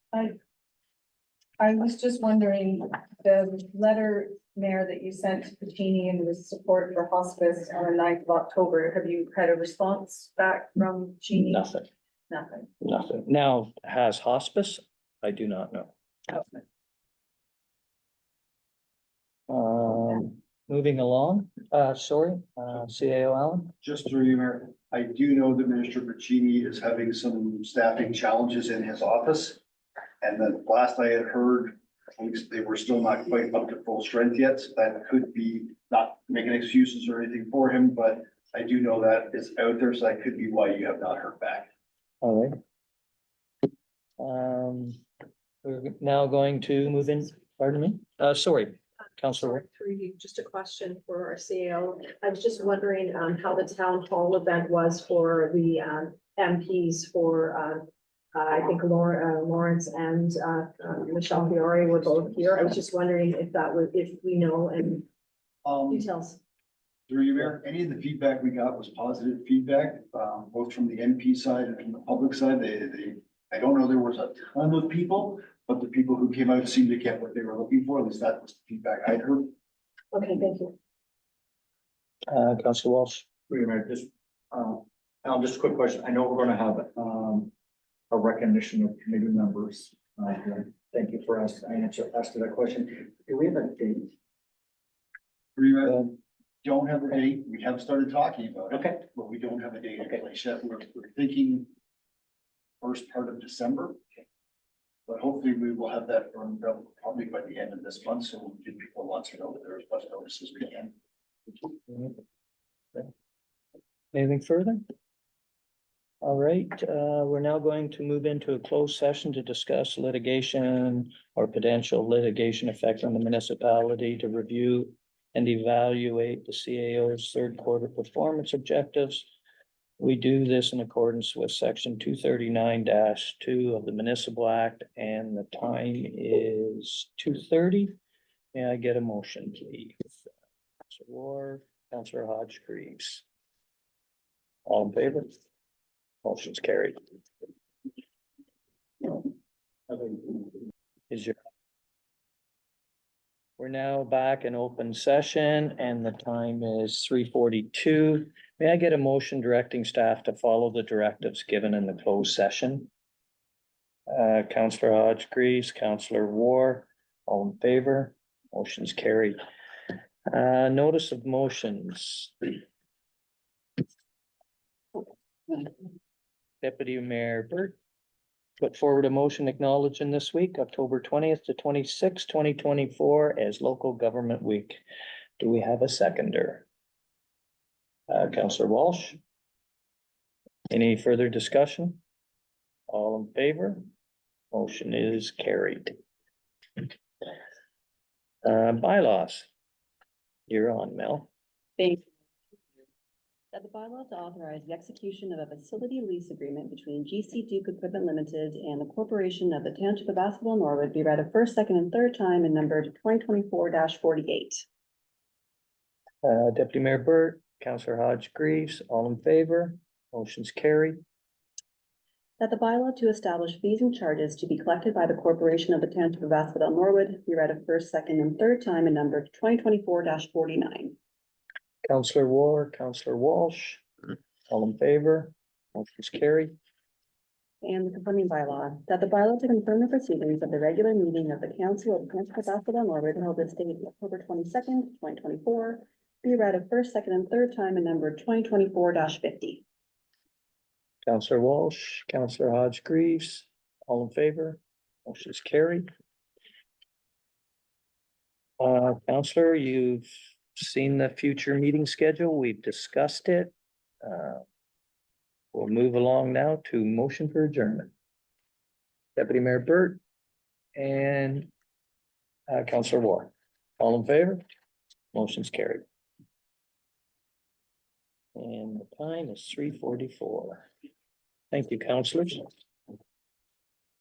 I was just wondering, the letter, Mayor, that you sent to Puccini and with support for hospice on the 9th of October, have you had a response back from Puccini? Nothing. Nothing. Nothing. Now, has hospice? I do not know. Moving along, sorry, CAO Allen. Just through you, Mayor, I do know that Minister Puccini is having some staffing challenges in his office. And the last I had heard, they were still not quite up to full strength yet. So that could be not making excuses or anything for him, but I do know that it's out there, so that could be why you have not heard back. All right. We're now going to move in, pardon me, sorry, Councillor. Through you, just a question for our CEO. I was just wondering how the town hall event was for the MPs for I think Lawrence and Michelle Fiore were both here. I was just wondering if that was, if we know any details. Through you, Mayor, any of the feedback we got was positive feedback, both from the MP side and from the public side. I don't know there was a ton of people, but the people who came out seemed to get what they were looking for. At least that was the feedback I'd heard. Okay, thank you. Councillor Walsh. Just, Al, just a quick question. I know we're gonna have, a recognition of committee members. Thank you for asking that question. Do we have a date Don't have a date. We have started talking about it. Okay. But we don't have a date in Okay. place yet. We're thinking first part of December. But hopefully we will have that firmed up probably by the end of this month, so we'll give people lots of notice, there as much notice as we can. Anything further? All right, we're now going to move into a closed session to discuss litigation or potential litigation effect on the municipality to review and evaluate the CAO's third quarter performance objectives. We do this in accordance with section 239-2 of the Municipal Act, and the time is 2:30. May I get a motion, please? Councilor Ward, Councilor Hodge-Greaves. All in favor? Motion's carried. Is your. We're now back in open session and the time is 3:42. May I get a motion directing staff to follow the directives given in the closed session? Councillor Hodge-Greaves, Councillor War, all in favor? Motion's carried. Notice of motions. Deputy Mayor Burt put forward a motion acknowledging this week, October 20th to 26th, 2024 as local government week. Do we have a seconder? Councillor Walsh. Any further discussion? All in favor? Motion is carried. Bylaws. You're on, Mel. Thank you. That the bylaw to authorize the execution of a facility lease agreement between GC Duke Equipment Limited and the Corporation of the Township of Asphodel-Norwood be read a first, second, and third time and numbered 2024-48. Deputy Mayor Burt, Councillor Hodge-Greaves, all in favor? Motion's carried. That the bylaw to establish fees and charges to be collected by the Corporation of the Township of Asphodel-Norwood be read a first, second, and third time and numbered 2024-49. Councillor War, Councillor Walsh, all in favor? Motion's carried. And the confirming bylaw, that the bylaw to confirm the proceedings of the regular meeting of the Council of the Township of Asphodel-Norwood held this date, October 22nd, 2024, be read a first, second, and third time and numbered 2024-50. Councillor Walsh, Councillor Hodge-Greaves, all in favor? Motion's carried. Councillor, you've seen the future meeting schedule. We've discussed it. We'll move along now to motion for adjournment. Deputy Mayor Burt and Councillor War, all in favor? Motion's carried. And the time is 3:44. Thank you, councillors.